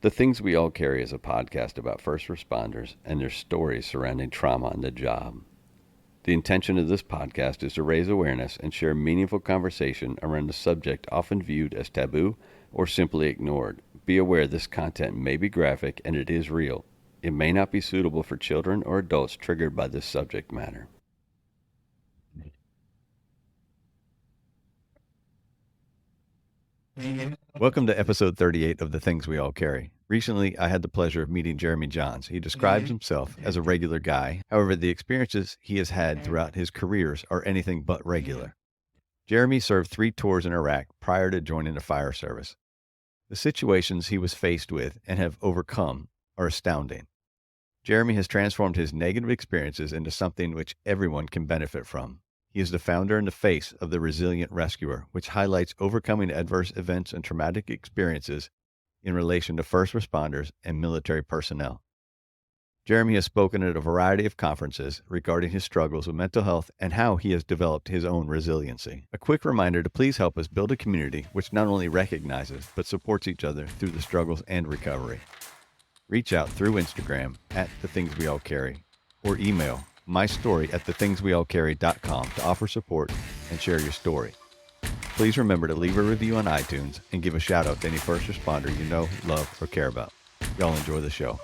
The Things We All Carry is a podcast about first responders and their stories surrounding trauma on the job. The intention of this podcast is to raise awareness and share meaningful conversation around a subject often viewed as taboo or simply ignored. Be aware this content may be graphic and it is real. It may not be suitable for children or adults triggered by this subject matter. Welcome to episode 38 of The Things We All Carry. Recently, I had the pleasure of meeting Jeremy Johns. He describes himself as a regular guy. However, the experiences he has had throughout his careers are anything but regular. Jeremy served 3 tours in Iraq prior to joining the fire service. The situations he was faced with and have overcome are astounding. Jeremy has transformed his negative experiences into something which everyone can benefit from. He is the founder and the face of the Resilient Rescuer, which highlights overcoming adverse events and traumatic experiences in relation to first responders and military personnel. Jeremy has spoken at a variety of conferences regarding his struggles with mental health and how he has developed his own resiliency. A quick reminder to please help us build a community which not only recognizes but supports each other through the struggles and recovery. Reach out through Instagram at The Things We All Carry or email mystory@thethingsweallcarry.com to offer support and share your story. Please remember to leave a review on iTunes and give a shout out to any first responder you know, love, or care about. Y'all enjoy the show.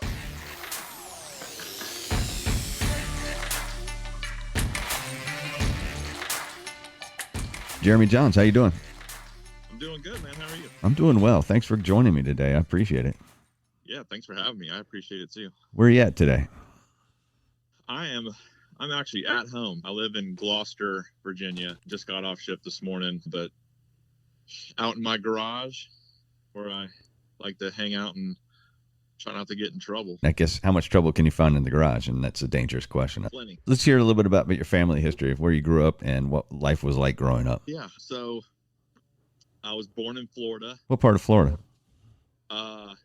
Jeremy Johns, how you doing? I'm doing good, man. How are you? I'm doing well. Thanks for joining me today. I appreciate it. Yeah, thanks for having me. I appreciate it too. Where are you at today? I'm actually at home. I live in Gloucester, Virginia. Just got off shift this morning, but out in my garage where I like to hang out and try not to get in trouble. I guess how much trouble can you find in the garage? And that's a dangerous question. Plenty. Let's hear a little bit about your family history of where you grew up and what life was like growing up. Yeah, so I was born in Florida. What part of Florida? I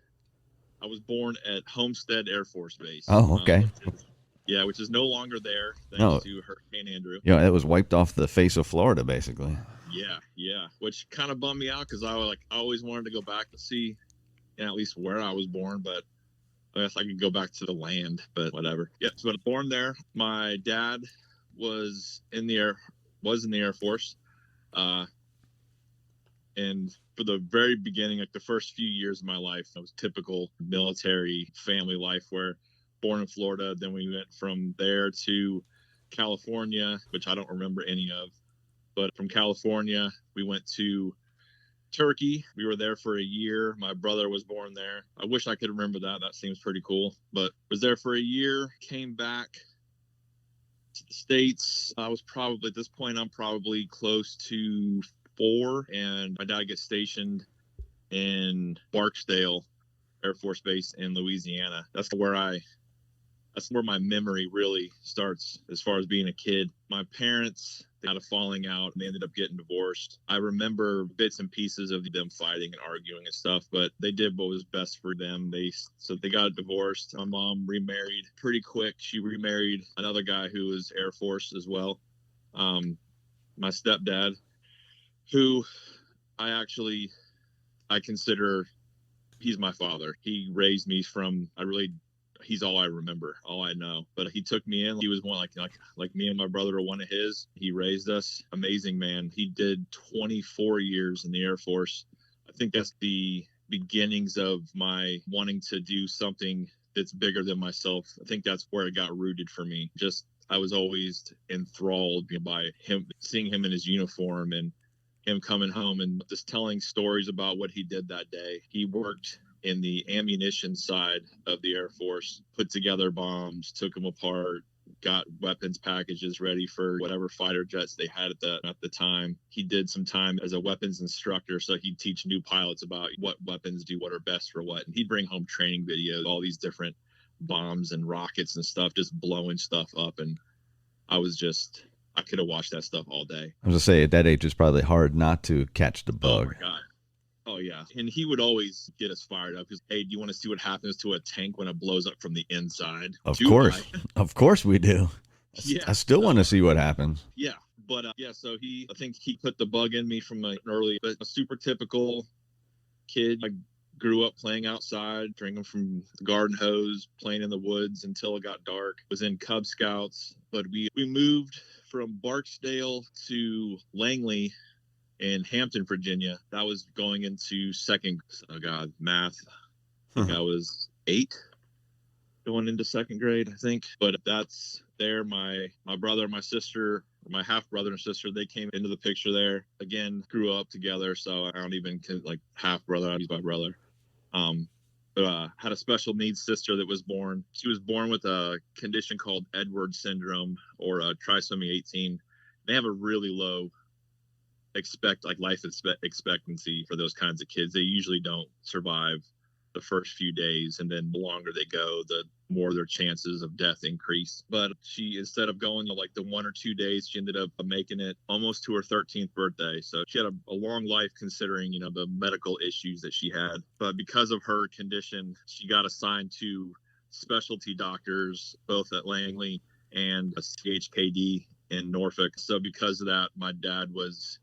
was born at Homestead Air Force Base. Oh, okay. Which is no longer there thanks to Hurricane Andrew. Yeah, it was wiped off the face of Florida, basically. Yeah, which kind of bummed me out because I always wanted to go back to see, at least where I was born, but I guess I could go back to the land, but whatever. Yeah, so I was born there. My dad was in the Air Force, and for the very beginning, like the first few years of my life, it was typical military family life where born in Florida, then we went from there to California, which I don't remember any of. But from California, we went to Turkey. We were there for a year. My brother was born there. I wish I could remember that. That seems pretty cool. But was there for a year, came back to the States. I was probably, at this point, I'm probably close to 4. And my dad gets stationed in Barksdale Air Force Base in Louisiana. That's where my memory really starts as far as being a kid. My parents had a falling out and they ended up getting divorced. I remember bits and pieces of them fighting and arguing and stuff, but they did what was best for them. They got divorced. My mom remarried pretty quick. She remarried another guy who was Air Force as well. My stepdad, who I consider, he's my father. He raised me he's all I remember, all I know. But he took me in. He was one like me and my brother are one of his. He raised us. Amazing man. He did 24 years in the Air Force. I think that's the beginnings of my wanting to do something that's bigger than myself. I think that's where it got rooted for me. I was always enthralled by him, seeing him in his uniform and him coming home and just telling stories about what he did that day. He worked in the ammunition side of the Air Force, put together bombs, took them apart, got weapons packages ready for whatever fighter jets they had at the time. He did some time as a weapons instructor, so he'd teach new pilots about what weapons do what are best for what. And he'd bring home training videos, all these different bombs and rockets and stuff, just blowing stuff up. And I could have watched that stuff all day. I was going to say, at that age, it's probably hard not to catch the bug. Oh, my God. Oh, yeah. And he would always get us fired up because, hey, do you want to see what happens to a tank when it blows up from the inside? Of course. Of course we do. Yeah. I still want to see what happens. Yeah. But, so I think he put the bug in me from an early, but a super typical kid. I grew up playing outside, drinking from the garden hose, playing in the woods until it got dark. Was in Cub Scouts, but we moved from Barksdale to Langley in Hampton, Virginia. That was going into math. I think I was 8 going into second grade, I think. But that's there. My brother, my sister, my half brother and sister, they came into the picture there. Again, grew up together, so I don't even like half brother. I use my brother. Had a special needs sister that was born. She was born with a condition called Edwards syndrome or trisomy 18. They have a really low life expectancy for those kinds of kids. They usually don't survive the first few days, and then the longer they go, the more their chances of death increase. But she, instead of going to like the 1 or 2 days, she ended up making it almost to her 13th birthday. So she had a long life considering, the medical issues that she had. But because of her condition, she got assigned to specialty doctors, both at Langley and CHKD in Norfolk. So because of that, my dad was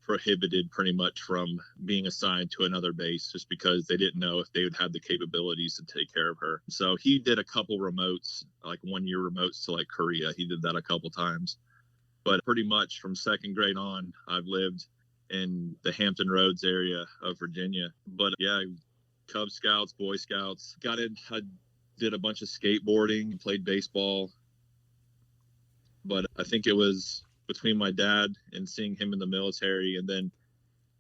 prohibited pretty much from being assigned to another base just because they didn't know if they would have the capabilities to take care of her. So he did a couple remotes, like 1 year remotes to like Korea. He did that a couple times. But pretty much from second grade on, I've lived in the Hampton Roads area of Virginia. But yeah, Cub Scouts, Boy Scouts, I did a bunch of skateboarding, played baseball. But I think it was between my dad and seeing him in the military, and then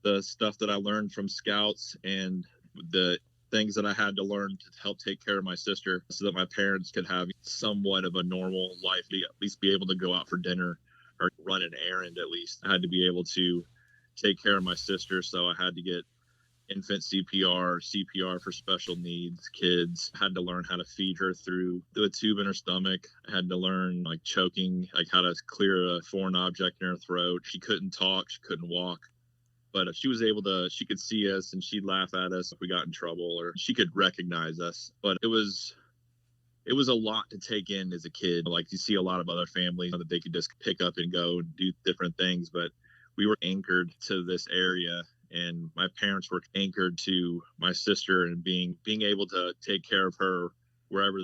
the stuff that I learned from scouts and the things that I had to learn to help take care of my sister so that my parents could have somewhat of a normal life, at least be able to go out for dinner or run an errand. At least I had to be able to take care of my sister. So I had to get infant CPR for special needs kids. I had to learn how to feed her through the tube in her stomach. I had to learn like choking, like how to clear a foreign object in her throat. She couldn't talk, she couldn't walk. But if she could see us and she'd laugh at us if we got in trouble, or she could recognize us. But it was a lot to take in as a kid. Like you see a lot of other families that they could just pick up and go and do different things, but we were anchored to this area, and my parents were anchored to my sister and being able to take care of her wherever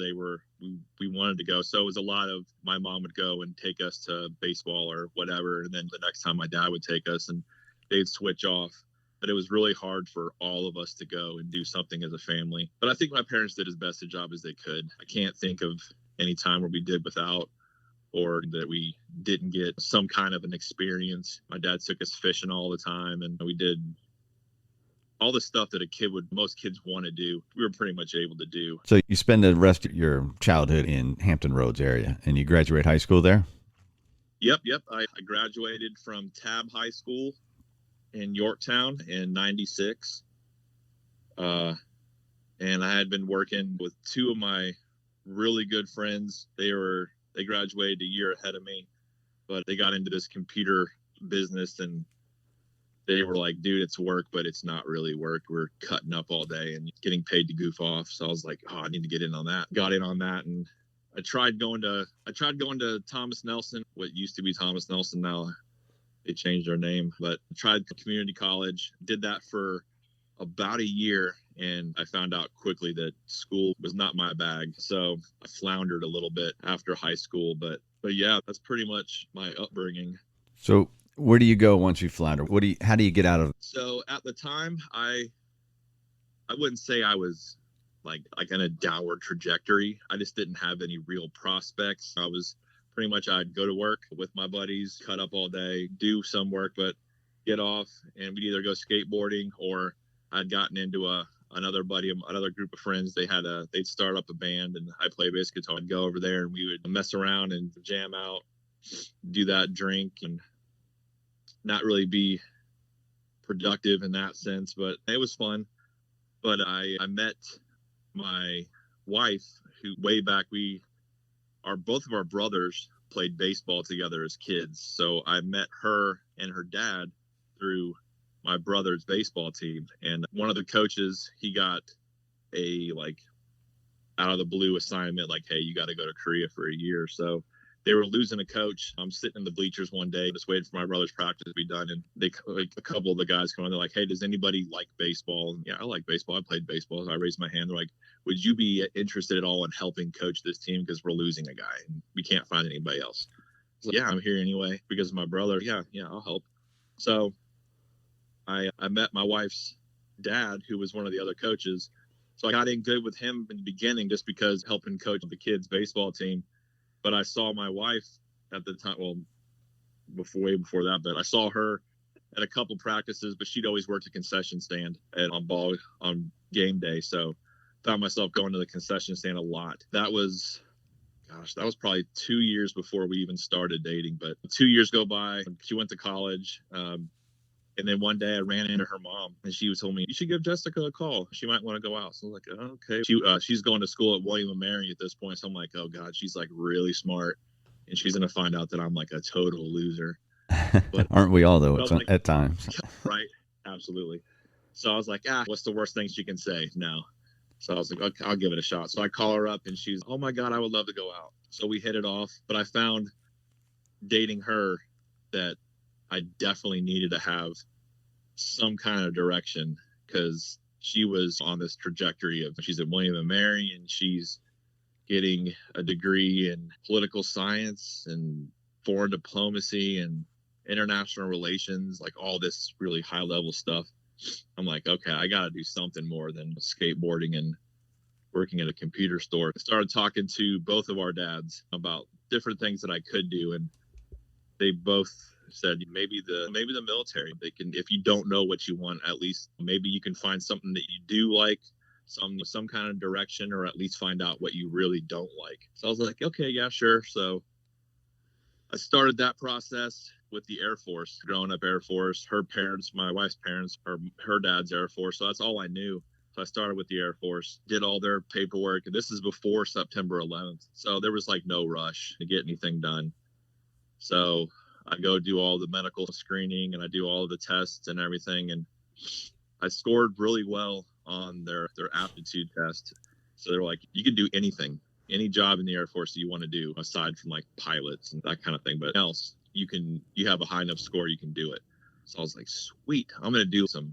we wanted to go. So it was a lot of my mom would go and take us to baseball or whatever, and then the next time my dad would take us and they'd switch off. But it was really hard for all of us to go and do something as a family. But I think my parents did as best a job as they could. I can't think of any time where we did without, or that we didn't get some kind of an experience. My dad took us fishing all the time, and we did all the stuff that most kids want to do. We were pretty much able to do. So you spend the rest of your childhood in Hampton Roads area, and you graduate high school there? Yep. I graduated from Tab High School in Yorktown in 96. And I had been working with 2 of my really good friends. They graduated a year ahead of me, but they got into this computer business, and they were like, dude, it's work, but it's not really work. We're cutting up all day and getting paid to goof off. So I was like, I need to get in on that. Got in on that, and I tried going to Thomas Nelson, what used to be Thomas Nelson. Now they changed their name, but I tried community college, did that for about a year, and I found out quickly that school was not my bag. So I floundered a little bit after high school, but yeah, that's pretty much my upbringing. So where do you go once you flounder? How do you get out of? So at the time, I wouldn't say I was like in a downward trajectory. I just didn't have any real prospects. I was pretty much, I'd go to work with my buddies, cut up all day, do some work, but get off, and we'd either go skateboarding, or I'd gotten into another group of friends. They'd start up a band, and I play bass guitar. I'd go over there and we would mess around and jam out, do that, drink, and not really be productive in that sense, but it was fun. But I met my wife, who way back, both of our brothers played baseball together as kids. So I met her and her dad through my brother's baseball team. And one of the coaches, he got a out of the blue assignment, like, hey, you got to go to Korea for a year. So they were losing a coach. I'm sitting in the bleachers one day, just waiting for my brother's practice to be done. And they, like, a couple of the guys come on, they're like, "Hey, does anybody like baseball?" And yeah, I like baseball. I played baseball. So I raised my hand. They're like, "Would you be interested at all in helping coach this team? Because we're losing a guy and we can't find anybody else." So, yeah, I'm here anyway because of my brother. Yeah, I'll help. So I met my wife's dad, who was one of the other coaches. So I got in good with him in the beginning just because helping coach the kids' baseball team. But I saw my wife at the time, well, way before that, but I saw her at a couple practices, but she'd always worked a concession stand on game day. So found myself going to the concession stand a lot. That was probably 2 years before we even started dating, but 2 years go by. She went to college. And then one day I ran into her mom and she told me, "You should give Jessica a call. She might want to go out." So I was like, "Oh, okay." She's going to school at William & Mary at this point. So I'm like, "Oh God, she's like really smart. And she's going to find out that I'm like a total loser." But aren't we all though like, at times? right. Absolutely. So I was like, what's the worst thing she can say? No. So I was like, okay, I'll give it a shot. So I call her up and she's, "Oh my God, I would love to go out." So we hit it off. But I found dating her that I definitely needed to have some kind of direction because she was on this trajectory of, she's at William & Mary and she's getting a degree in political science and foreign diplomacy and international relations, like all this really high level stuff. I'm like, okay, I got to do something more than skateboarding and working at a computer store. I started talking to both of our dads about different things that I could do, and they both said maybe the military. They can, if you don't know what you want, at least maybe you can find something that you do like, some kind of direction, or at least find out what you really don't like. So I was like, okay, yeah, sure. So I started that process with the Air Force. Growing up Air Force, her parents, my wife's parents, or her dad's Air Force, so that's all I knew. So I started with the Air Force, did all their paperwork, and this is before September 11th, so there was like no rush to get anything done. So I go do all the medical screening and I do all of the tests and everything. And I scored really well on their aptitude test. So they're like, "You can do anything, any job in the Air Force that you want to do, aside from like pilots and that kind of thing. But else, you have a high enough score, you can do it." So I was like, sweet, I'm going to do some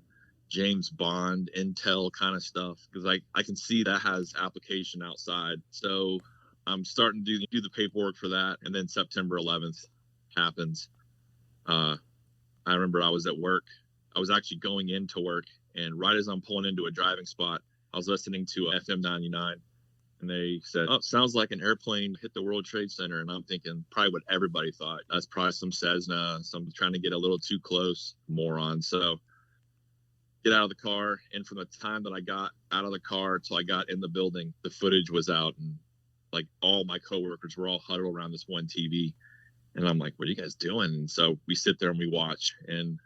James Bond intel kind of stuff because I can see that has application outside. So I'm starting to do the paperwork for that. And then September 11th happens. I remember I was at work. I was actually going into work, and right as I'm pulling into a driving spot, I was listening to FM 99, and they said, "Oh, sounds like an airplane hit the World Trade Center." And I'm thinking, probably what everybody thought. That's probably some Cessna, some trying to get a little too close, moron. So get out of the car, and from the time that I got out of the car till I got in the building, the footage was out, and like all my coworkers were all huddled around this one TV. And I'm like, "What are you guys doing?" And so we sit there and we watch. And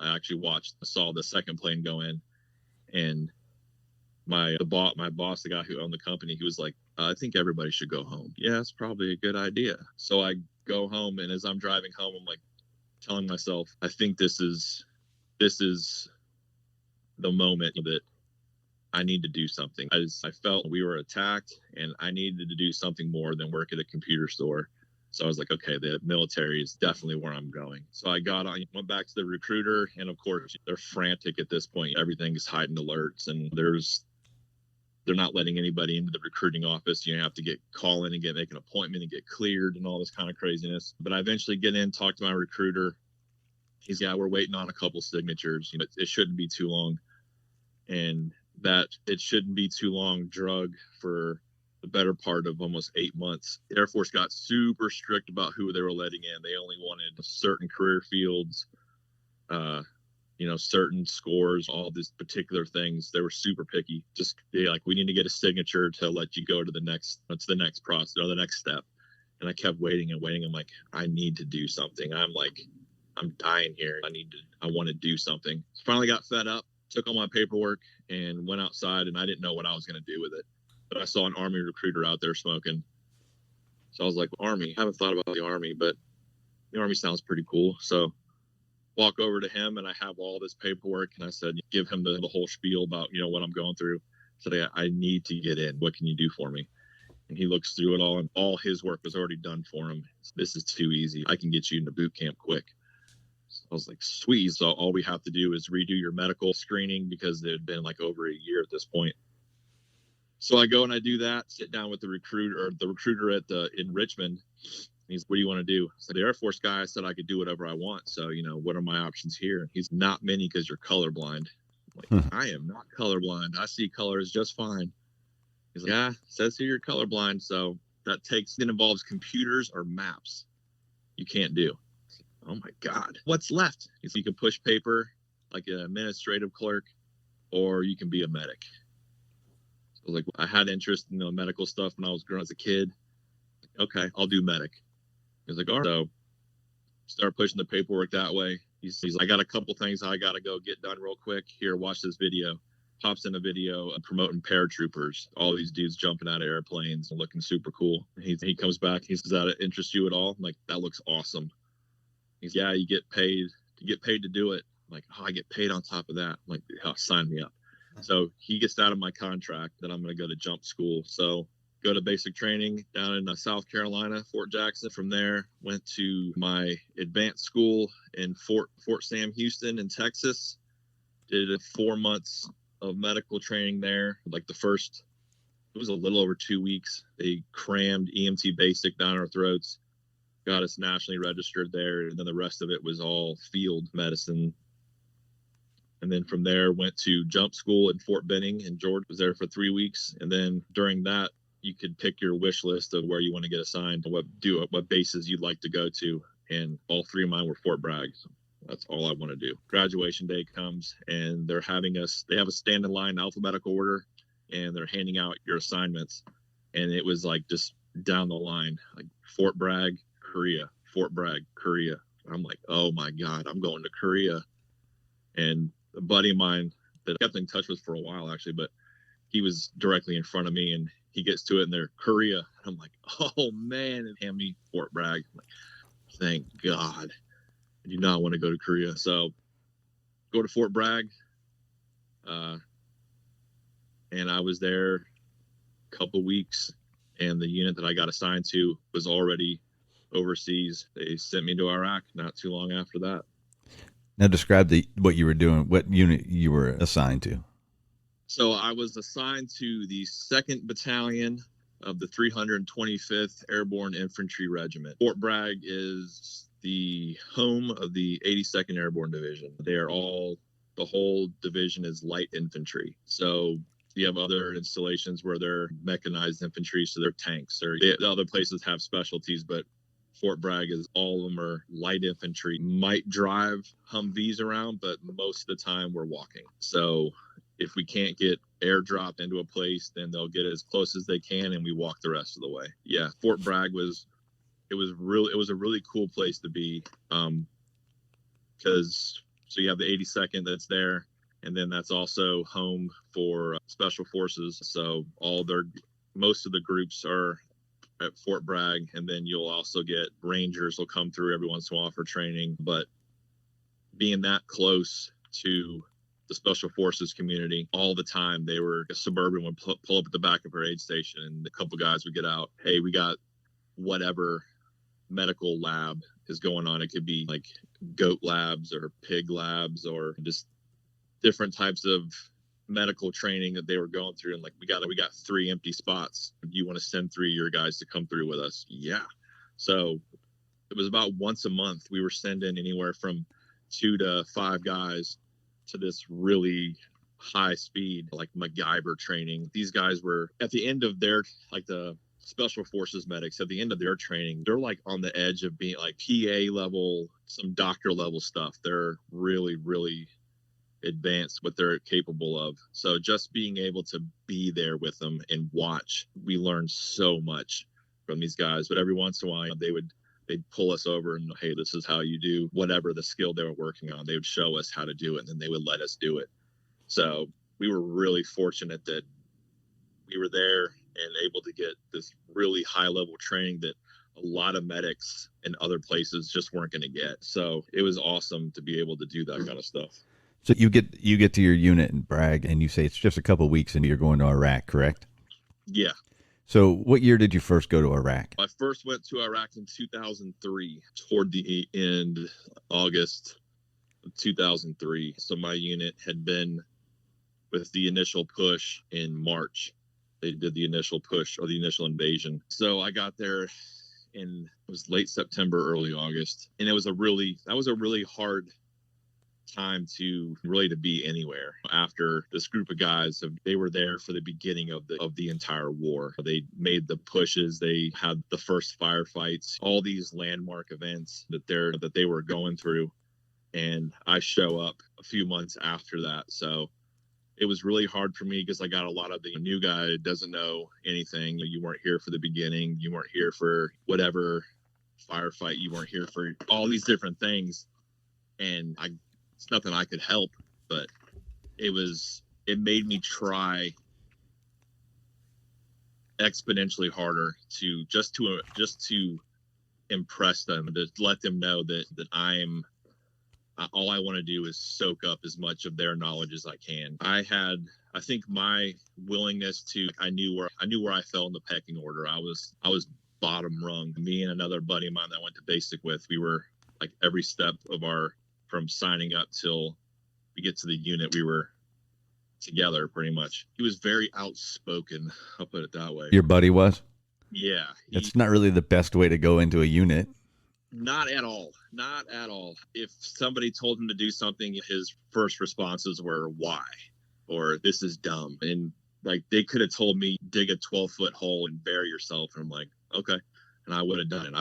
I actually saw the second plane go in. And my boss, the guy who owned the company, he was like, "I think everybody should go home." "Yeah, it's probably a good idea." So I go home, and as I'm driving home, I'm like telling myself, I think this is the moment that I need to do something. I felt we were attacked, and I needed to do something more than work at a computer store. So I was like, okay, the military is definitely where I'm going. So I went back to the recruiter, and of course, they're frantic at this point. Everything is hiding alerts, and they're not letting anybody into the recruiting office. You have to call in and make an appointment and get cleared and all this kind of craziness. But I eventually get in, talk to my recruiter. He's, "Yeah, we're waiting on a couple signatures. It shouldn't be too long." And that it shouldn't be too long drug for the better part of almost 8 months. The Air Force got super strict about who they were letting in. They only wanted certain career fields, certain scores, all these particular things. They were super picky. We need to get a signature to let you go to the next process or the next step. And I kept waiting and waiting. I'm like, I need to do something. I'm dying here. I want to do something. Finally got fed up, took all my paperwork and went outside, and I didn't know what I was going to do with it. But I saw an Army recruiter out there smoking. So I was like, Army, I haven't thought about the Army, but the Army sounds pretty cool. So walk over to him, and I have all this paperwork, and I said, give him the whole spiel about, what I'm going through. I said, I need to get in. What can you do for me? And he looks through it all, and all his work was already done for him. This is too easy. I can get you into boot camp quick. So I was like, sweet. So all we have to do is redo your medical screening, because it had been like over a year at this point. So I go and I do that, sit down with the recruiter in Richmond. He's, what do you want to do? So the Air Force guy said I could do whatever I want. So, what are my options here? He's, not many, because you're colorblind. I'm like, I am not colorblind. I see colors just fine. He's like, yeah, says here you're colorblind. So that involves computers or maps. You can't do. Oh my God. What's left? He's, you can push paper like an administrative clerk, or you can be a medic. So I was like, I had interest in the medical stuff when I was growing as a kid. Okay, I'll do medic. He was like, all right. So start pushing the paperwork that way. He's like, I got a couple things I got to go get done real quick. Here, watch this video. Pops in a video promoting paratroopers, all these dudes jumping out of airplanes and looking super cool. He comes back. He says, does that interest you at all? I'm like, that looks awesome. He's, yeah, you get paid to do it. I'm like, oh, I get paid on top of that. I'm like, oh, sign me up. So he gets out of my contract that I'm going to go to jump school. So go to basic training down in South Carolina, Fort Jackson. From there, went to my advanced school in Fort Sam Houston in Texas. Did 4 months of medical training there. Like it was a little over 2 weeks. They crammed EMT basic down our throats, got us nationally registered there. And then the rest of it was all field medicine. And then from there, went to jump school in Fort Benning in Georgia. Was there for 3 weeks. And then during that, you could pick your wish list of where you want to get assigned, what bases you'd like to go to. And all 3 of mine were Fort Bragg. So that's all I want to do. Graduation day comes, and they have a stand in line alphabetical order, and they're handing out your assignments. And it was like just down the line, like Fort Bragg, Korea, Fort Bragg, Korea. I'm like, oh my God, I'm going to Korea. And a buddy of mine that I kept in touch with for a while, actually, but he was directly in front of me, and he gets to it, and they're Korea. I'm like, oh man, and hand me Fort Bragg. I'm like, thank God. I do not want to go to Korea. So go to Fort Bragg. And I was there a couple weeks, and the unit that I got assigned to was already overseas. They sent me to Iraq not too long after that. Now describe what you were doing, what unit you were assigned to. So I was assigned to the 2nd Battalion of the 325th Airborne Infantry Regiment. Fort Bragg is the home of the 82nd Airborne Division. The whole division is light infantry. So you have other installations where they're mechanized infantry, so they're tanks. The other places have specialties, but Fort Bragg is, all of them are light infantry. Might drive Humvees around, but most of the time we're walking. So if we can't get airdropped into a place, then they'll get as close as they can, and we walk the rest of the way. Yeah, Fort Bragg was a really cool place to be, because so you have the 82nd that's there, and then that's also home for special forces. So most of the groups are at Fort Bragg, and then you'll also get Rangers will come through every once in a while for training. But being that close to the special forces community all the time, they were a Suburban would pull up at the back of our aid station, and a couple guys would get out. Hey, we got whatever medical lab is going on. It could be like goat labs or pig labs or just different types of medical training that they were going through. And like, we got 3 empty spots. Do you want to send 3 of your guys to come through with us? Yeah. So it was about once a month. We were sending anywhere from 2 to 5 guys to this really high speed, like MacGyver training. These guys were at the end of their, like the special forces medics, at the end of their training, they're like on the edge of being like PA level, some doctor level stuff. They're really, really advanced what they're capable of. So just being able to be there with them and watch, we learned so much from these guys. But every once in a while, they'd pull us over and, hey, this is how you do whatever the skill they were working on. They would show us how to do it, and then they would let us do it. So we were really fortunate that we were there and able to get this really high level training that a lot of medics in other places just weren't going to get. So it was awesome to be able to do that kind of stuff. So you get to your unit in Bragg, and you say it's just a couple of weeks and you're going to Iraq, correct? Yeah. So, what year did you first go to Iraq? I first went to Iraq in 2003, toward the end, August of 2003. So my unit had been with the initial push in March. They did the initial push or the initial invasion. So I got there in it was late September, early August, and that was a really hard time to be anywhere. After this group of guys, they were there for the beginning of the entire war. They made the pushes, they had the first firefights, all these landmark events that they were going through, and I show up a few months after that. So it was really hard for me because I got a lot of the new guy that doesn't know anything. You weren't here for the beginning, you weren't here for whatever firefight, you weren't here for all these different things, and it's nothing I could help, but it made me try exponentially harder to impress them, to let them know that all I want to do is soak up as much of their knowledge as I can. I think my willingness I knew where I fell in the pecking order. I was bottom rung. Me and another buddy of mine that I went to basic with, we were like every step of from signing up till we get to the unit, we were together pretty much. He was very outspoken, I'll put it that way. Your buddy was? Yeah. That's not really the best way to go into a unit. Not at all. Not at all. If somebody told him to do something, his first responses were, why? Or this is dumb. And like, they could have told me, dig a 12-foot hole and bury yourself. And I'm like, okay. And I would have done it.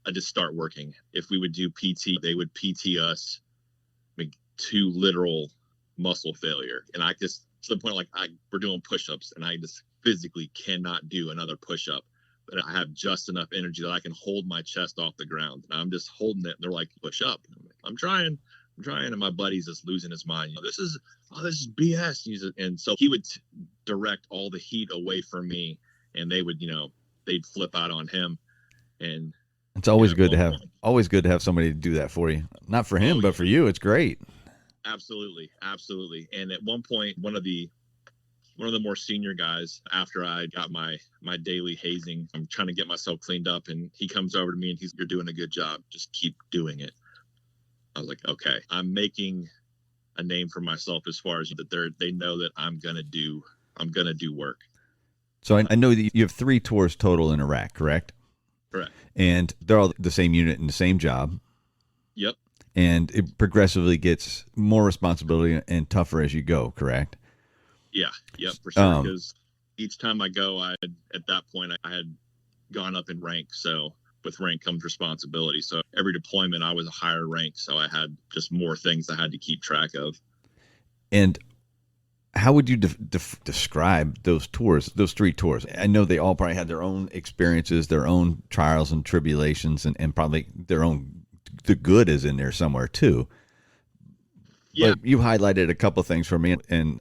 I just start working. If we would do PT, they would PT us to literal muscle failure. And I just, to the point, like we're doing push-ups and I just physically cannot do another push-up. But I have just enough energy that I can hold my chest off the ground. And I'm just holding it. And they're like, push up. I'm like, I'm trying. And my buddy's just losing his mind. This is BS. And so he would direct all the heat away from me, and they would, they'd flip out on him. And it's always good to have somebody to do that for you. Not for him, but for you. It's great. Absolutely. Absolutely. And at one point, one of the more senior guys, after I got my daily hazing, I'm trying to get myself cleaned up, and he comes over to me and you're doing a good job. Just keep doing it. I was like, okay, I'm making a name for myself as far as that they know that I'm going to do work. So I know that you have 3 tours total in Iraq, correct? Correct. And they're all the same unit and the same job. Yep. And it progressively gets more responsibility and tougher as you go, correct? Yeah, yep, for sure. Because each time I go, at that point I had gone up in rank. So with rank comes responsibility. So every deployment I was a higher rank. So I had just more things I had to keep track of. And how would you describe those tours, those 3 tours? I know they all probably had their own experiences, their own trials and tribulations, and probably the good is in there somewhere too. Yeah. But you highlighted a couple of things for me, and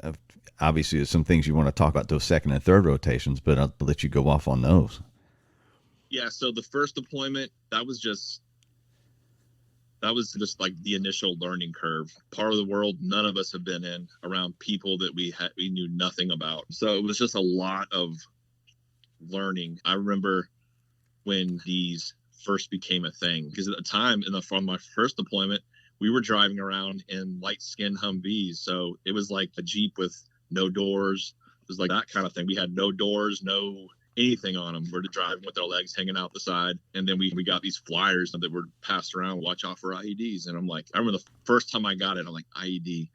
obviously there's some things you want to talk about, those second and third rotations, but I'll let you go off on those. Yeah, so the first deployment, that was just like the initial learning curve. Part of the world none of us have been in, around people that we knew nothing about. So it was just a lot of learning. I remember when these first became a thing, because at the time on my first deployment, we were driving around in light-skinned Humvees. So it was like a Jeep with no doors. It was like that kind of thing. We had no doors, no anything on them. We're driving with our legs hanging out the side. And then we got these flyers that were passed around, watch out for IEDs. And I'm like, I remember the first time I got it, I'm like, IED,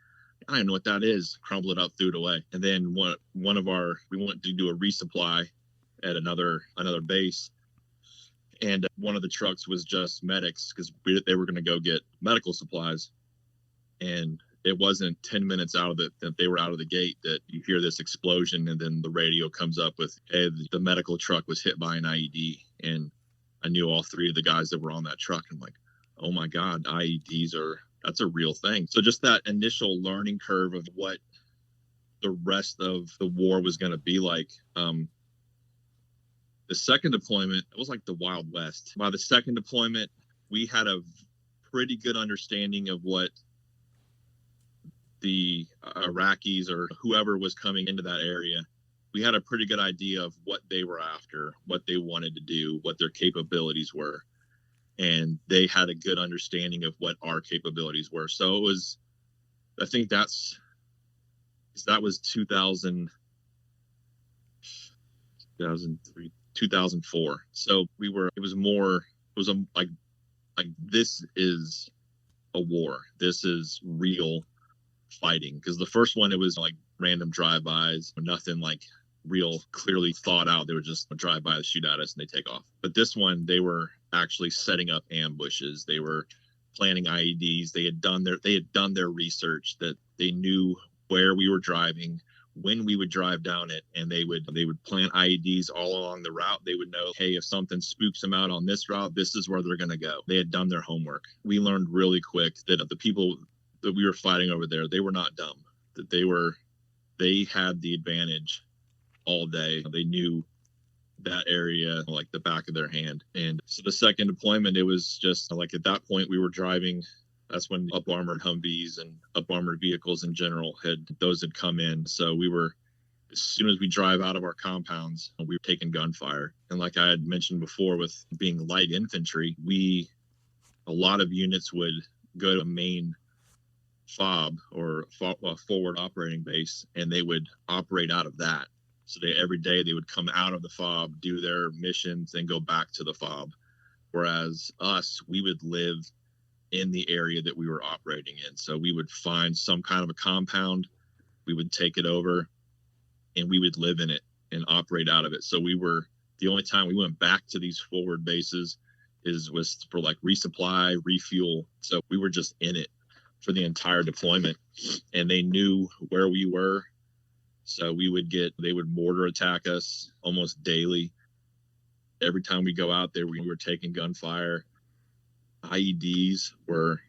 I don't know what that is. Crumble it up, threw it away. And then we went to do a resupply at another base. And one of the trucks was just medics, because they were going to go get medical supplies. And it wasn't 10 minutes out of it that they were out of the gate that you hear this explosion, and then the radio comes up with, hey, the medical truck was hit by an IED. And I knew all 3 of the guys that were on that truck. I'm like, oh my God, that's a real thing. So just that initial learning curve of what the rest of the war was going to be like. The second deployment, it was like the Wild West. By the second deployment, we had a pretty good understanding of what the Iraqis or whoever was coming into that area we had a pretty good idea of what they were after, what they wanted to do, what their capabilities were. And they had a good understanding of what our capabilities were. So it was, I think that was 2003, 2004. So it was more, it was like this is a war. This is real fighting. Because the first one, it was like random drive-bys, nothing like real clearly thought out. They would just drive by, shoot at us, and they take off. But this one, they were actually setting up ambushes. They were planning IEDs. They had done their research, that they knew where we were driving, when we would drive down it, and they would plant IEDs all along the route. They would know, hey, if something spooks them out on this route, this is where they're going to go. They had done their homework. We learned really quick that the people that we were fighting over there, they were not dumb. That they had the advantage all day. They knew that area like the back of their hand. And so the second deployment, it was just like at that point we were driving. That's when up armored Humvees and up armored vehicles in general had come in. So we were, as soon as we drive out of our compounds, we were taking gunfire. And like I had mentioned before, with being light infantry, a lot of units would go to a main FOB or forward operating base, and they would operate out of that. So every day they would come out of the FOB, do their missions, then go back to the FOB. Whereas us, we would live in the area that we were operating in. So we would find some kind of a compound, we would take it over, and we would live in it and operate out of it. So the only time we went back to these forward bases was for like resupply, refuel. So we were just in it for the entire deployment, and they knew where we were. So they would mortar attack us almost daily. Every time we go out there, we were taking gunfire. IEDs were,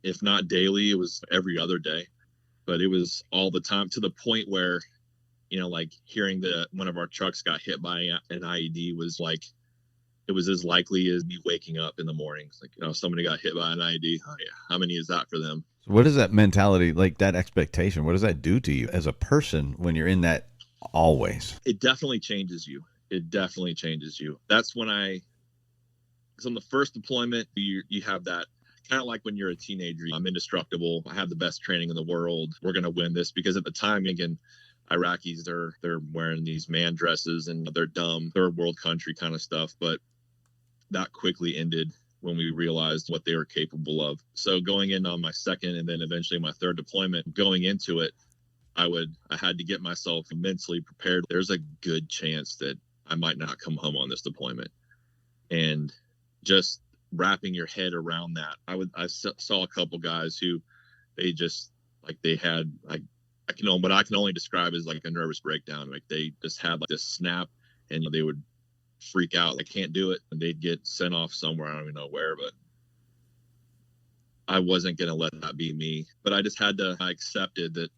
if not daily, it was every other day, but it was all the time, to the point where, like hearing that one of our trucks got hit by an IED was like, it was as likely as me waking up in the morning. It's like, somebody got hit by an IED. Oh yeah. How many is that for them? So what is that mentality, like that expectation? What does that do to you as a person when you're in that always? It definitely changes you. That's when because on the first deployment, you have that kind of like when you're a teenager, I'm indestructible. I have the best training in the world. We're going to win this. Because at the time, again, Iraqis, they're wearing these man dresses and they're dumb, third world country kind of stuff. But that quickly ended when we realized what they were capable of. So going in on my second and then eventually my third deployment, going into it, I had to get myself mentally prepared. There's a good chance that I might not come home on this deployment. And just wrapping your head around that. I saw a couple guys who they just like they had like what I can only describe as like a nervous breakdown. Like they just had like this snap, and they would freak out, like can't do it, and they'd get sent off somewhere, I don't even know where. But I wasn't gonna let that be me. But I accepted that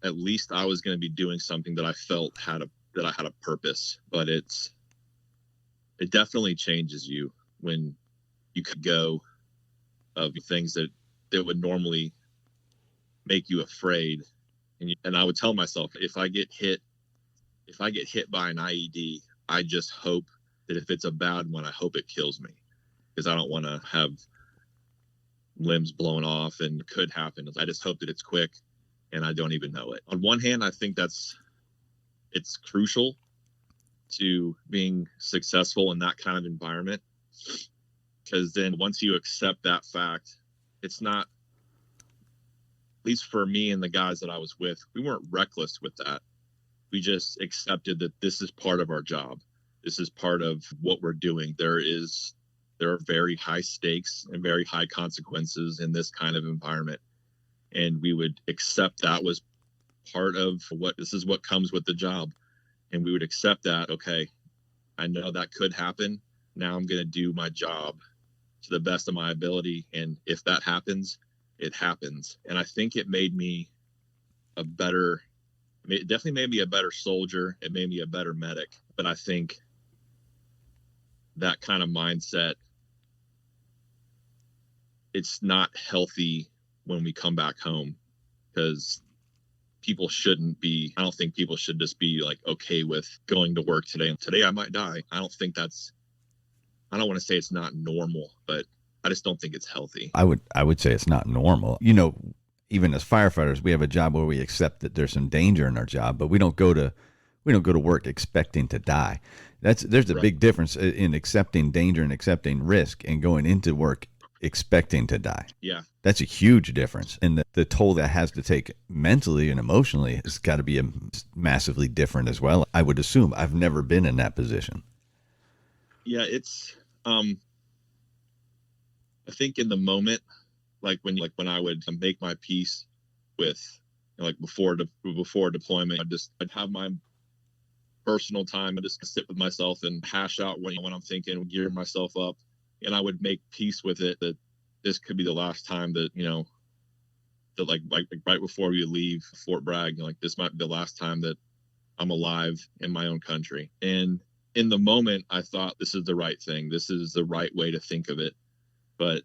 at least I was gonna be doing something that I felt that I had a purpose. But it definitely changes you when you could go of things that would normally make you afraid. And I would tell myself, if I get hit by an IED, I just hope that if it's a bad one, I hope it kills me, because I don't want to have limbs blown off, and it could happen. I just hope that it's quick and I don't even know it. On one hand, I think it's crucial to being successful in that kind of environment, because then once you accept that fact, it's not, at least for me and the guys that I was with, we weren't reckless with that. We just accepted that this is part of our job. This is part of what we're doing. There are very high stakes and very high consequences in this kind of environment. And we would accept that was part of this is what comes with the job. And we would accept that, okay, I know that could happen. Now I'm going to do my job to the best of my ability. And if that happens, it happens. And I think it made me it definitely made me a better soldier. It made me a better medic. But I think that kind of mindset, it's not healthy when we come back home, because people shouldn't be, I don't think people should just be like okay with going to work today and today I might die. I don't think that's, I don't want to say it's not normal, but I just don't think it's healthy. I would say it's not normal. Even as firefighters, we have a job where we accept that there's some danger in our job, but we don't go to work expecting to die. There's a Right. big difference in accepting danger and accepting risk and going into work expecting to die. Yeah. That's a huge difference. And the toll that has to take mentally and emotionally has got to be massively different as well. I would assume. I've never been in that position. Yeah. It's, I think in the moment, like when I would make my peace with, like before deployment, I'd have my personal time and just sit with myself and hash out when I'm thinking, gear myself up, and I would make peace with it that this could be the last time that, that like right before we leave Fort Bragg, like this might be the last time that I'm alive in my own country. And in the moment, I thought this is the right thing. This is the right way to think of it. But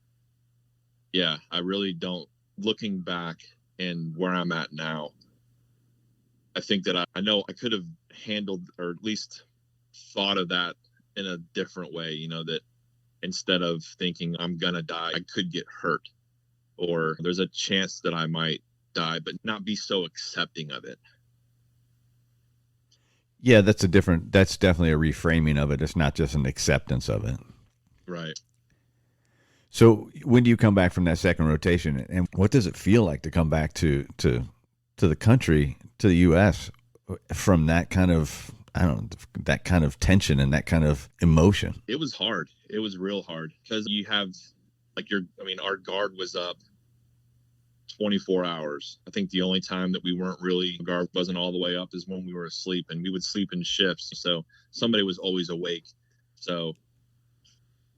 yeah, I really don't. Looking back and where I'm at now, I think that I know I could have handled, or at least thought of that in a different way, that instead of thinking I'm going to die, I could get hurt, or there's a chance that I might die, but not be so accepting of it. Yeah, that's definitely a reframing of it. It's not just an acceptance of it. Right. So when do you come back from that second rotation, and what does it feel like to come back to the country, to the U.S. from that kind of, I don't know, that kind of tension and that kind of emotion? It was hard. It was real hard because you have our guard was up 24 hours. I think the only time that we weren't really, guard wasn't all the way up is when we were asleep, and we would sleep in shifts. So somebody was always awake. So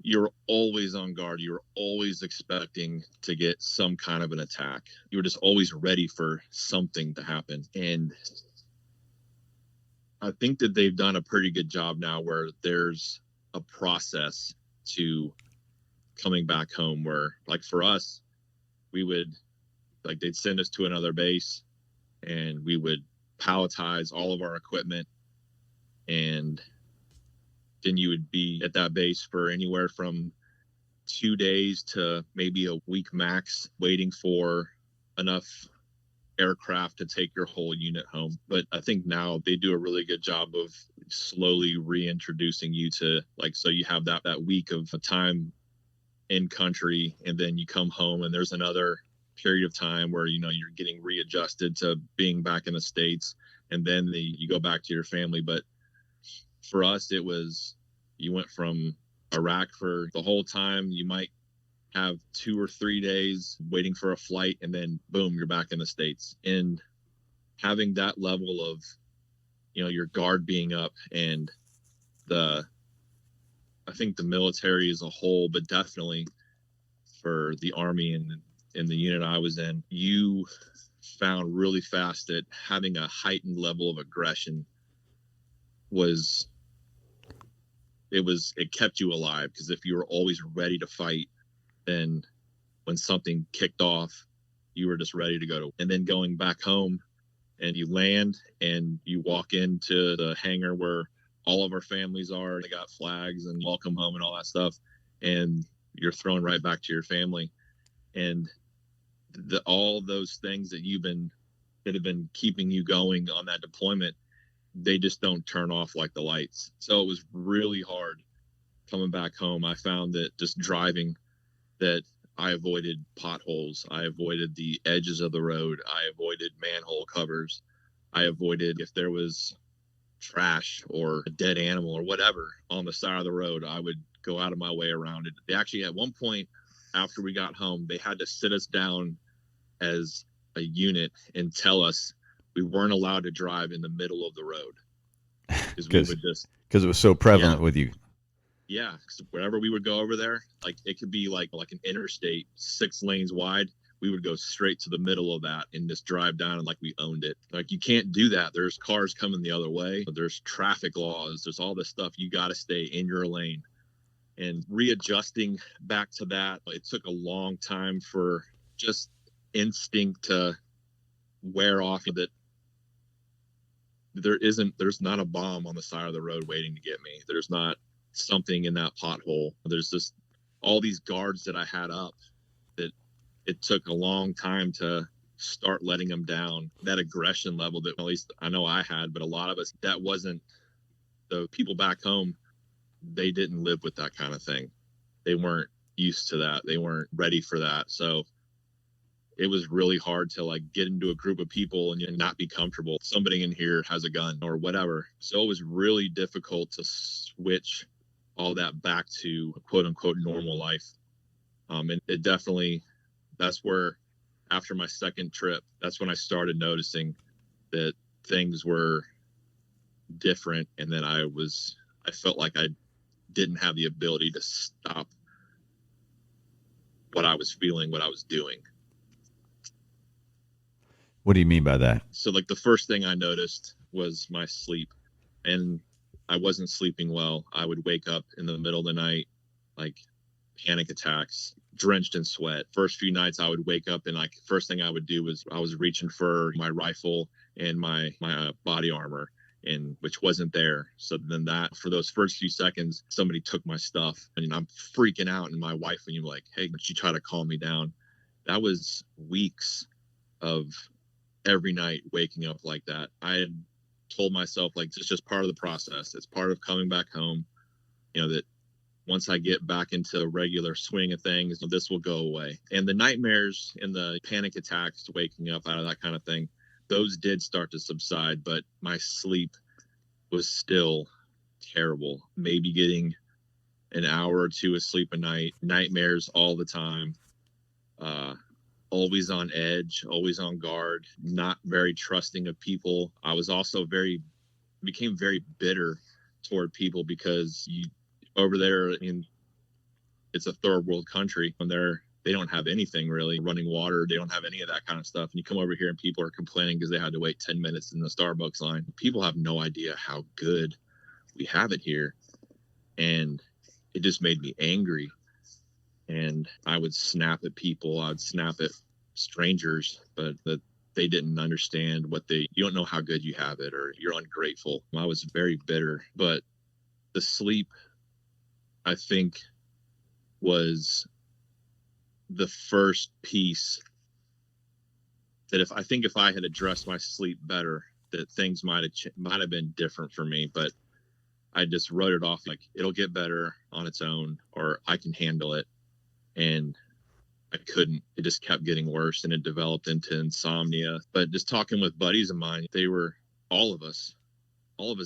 you're always on guard. You're always expecting to get some kind of an attack. You were just always ready for something to happen. And I think that they've done a pretty good job now where there's a process to coming back home where, like for us, we would, like they'd send us to another base and we would palletize all of our equipment, and then you would be at that base for anywhere from 2 days to maybe a week max, waiting for enough aircraft to take your whole unit home. But I think now they do a really good job of slowly reintroducing you to, like, so you have that week of time in country, and then you come home and there's another period of time where you're getting readjusted to being back in the States, and then you go back to your family. But for us, it was, you went from Iraq for the whole time. You might have 2 or 3 days waiting for a flight, and then boom, you're back in the States. And having that level of, your guard being up, and I think the military as a whole, but definitely for the Army and in the unit I was in, you found really fast that having a heightened level of aggression it kept you alive, because if you were always ready to fight, then when something kicked off, you were just ready to go. And then going back home, and you land and you walk into the hangar where all of our families are, they got flags and welcome home and all that stuff, and you're thrown right back to your family. And all those things that have been keeping you going on that deployment, they just don't turn off like the lights. So it was really hard coming back home. I found that just driving, that I avoided potholes. I avoided the edges of the road. I avoided manhole covers. I avoided, if there was trash or a dead animal or whatever on the side of the road, I would go out of my way around it. They actually, at one point after we got home, they had to sit us down as a unit and tell us we weren't allowed to drive in the middle of the road, because we would just, because it was so prevalent with you. Yeah, wherever we would go over there, like it could be like an interstate 6 lanes wide, we would go straight to the middle of that and just drive down, and like we owned it. Like, you can't do that. There's cars coming the other way. There's traffic laws. There's all this stuff. You got to stay in your lane. And readjusting back to that, it took a long time for just instinct to wear off, that there's not a bomb on the side of the road waiting to get me. There's not something in that pothole. There's just all these guards that I had up that it took a long time to start letting them down. That aggression level that at least I know I had, but a lot of us, that wasn't the people back home. They didn't live with that kind of thing. They weren't used to that. They weren't ready for that. So it was really hard to like get into a group of people and not be comfortable. Somebody in here has a gun or whatever. So it was really difficult to switch all that back to quote unquote normal life. And it definitely, that's where after my second trip, that's when I started noticing that things were different and that I felt like I didn't have the ability to stop what I was feeling, what I was doing. What do you mean by that? So like the first thing I noticed was my sleep, and I wasn't sleeping well. I would wake up in the middle of the night, like panic attacks, drenched in sweat. First few nights I would wake up and like first thing I would do was I was reaching for my rifle and my body armor, and which wasn't there. So then that for those first few seconds, somebody took my stuff and I'm freaking out. And my wife, and you're like, hey, she tried to calm me down. That was weeks of every night waking up like that. I had told myself like it's just part of the process. It's part of coming back home. You know, that once I get back into a regular swing of things, this will go away. And the nightmares and the panic attacks, waking up out of that kind of thing, those did start to subside, but my sleep was still terrible. Maybe getting an hour or two of sleep a night, nightmares all the time, always on edge, always on guard, not very trusting of people. I was also became very bitter toward people because over there it's a third world country and they don't have anything really, running water. They don't have any of that kind of stuff. And you come over here and people are complaining because they had to wait 10 minutes in the Starbucks line. People have no idea how good we have it here. And it just made me angry. And I would snap at people. I'd snap at strangers, but that they didn't understand you don't know how good you have it, or you're ungrateful. I was very bitter. But the sleep, I think, was the first piece that if I had addressed my sleep better, that things might have been different for me. But I just wrote it off like it'll get better on its own, or I can handle it. And I couldn't. It just kept getting worse, and it developed into insomnia. But just talking with buddies of mine, all of us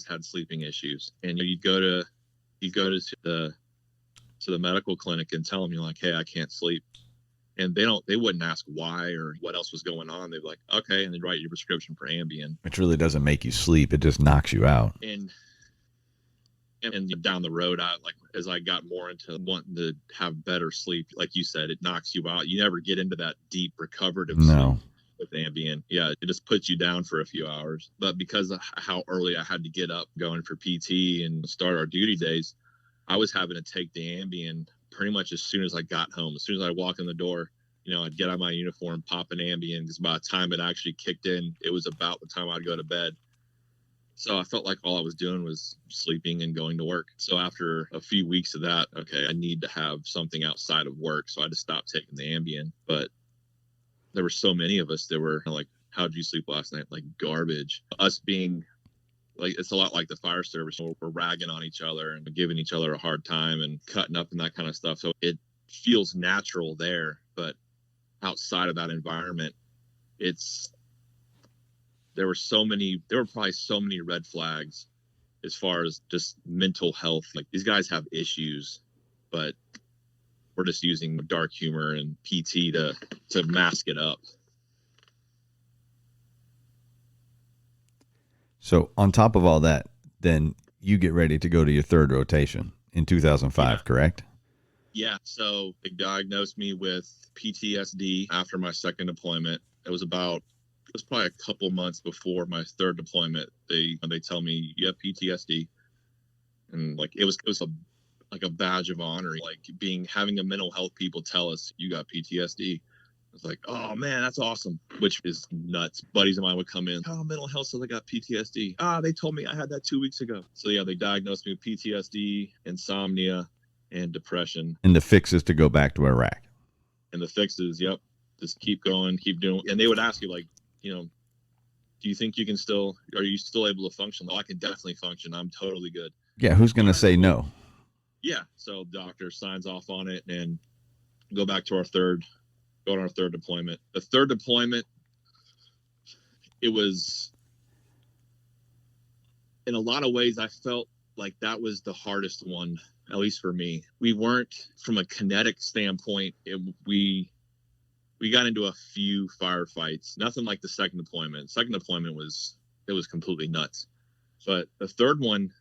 had sleeping issues. And you'd go to the medical clinic and tell them, you're like, hey, I can't sleep. And they wouldn't ask why or what else was going on. They'd be like, okay, and they'd write you a prescription for Ambien. Which really doesn't make you sleep. It just knocks you out. And down the road, as I got more into wanting to have better sleep, like you said, it knocks you out. You never get into that deep recoverative sleep with Ambien. Yeah, it just puts you down for a few hours. But because of how early I had to get up going for PT and start our duty days, I was having to take the Ambien pretty much as soon as I got home. As soon as I walked in the door, I'd get out my uniform, pop an Ambien, because by the time it actually kicked in, it was about the time I'd go to bed. So I felt like all I was doing was sleeping and going to work. So after a few weeks of that, okay, I need to have something outside of work. So I just stopped taking the Ambien. But there were so many of us that were like, how'd you sleep last night? Like garbage. Us being like, it's a lot like the fire service. We're ragging on each other and giving each other a hard time and cutting up and that kind of stuff. So it feels natural there. But outside of that environment, there were probably so many red flags as far as just mental health. Like, these guys have issues, but we're just using dark humor and PT to mask it up. So on top of all that, then you get ready to go to your third rotation in 2005, correct? Yeah. So they diagnosed me with PTSD after my second deployment. It was probably a couple months before my third deployment. They tell me you have PTSD, and like it was a badge of honor, like having a mental health people tell us you got PTSD. It's like, oh man, that's awesome, which is nuts. Buddies of mine would come in, oh, mental health says I got PTSD. They told me I had that 2 weeks ago. So yeah, they diagnosed me with PTSD, insomnia, and depression. And the fix is to go back to Iraq. And the fix is, yep, just keep going, keep doing. And they would ask you, like, do you think you can are you still able to function? Oh, I can definitely function. I'm totally good. Yeah, who's going to say no? Yeah, so doctor signs off on it and go on our third deployment. The third deployment, it was, in a lot of ways, I felt like that was the hardest one, at least for me. We weren't, from a kinetic standpoint, we got into a few firefights, nothing like the second deployment. Second deployment was completely nuts. But the third one,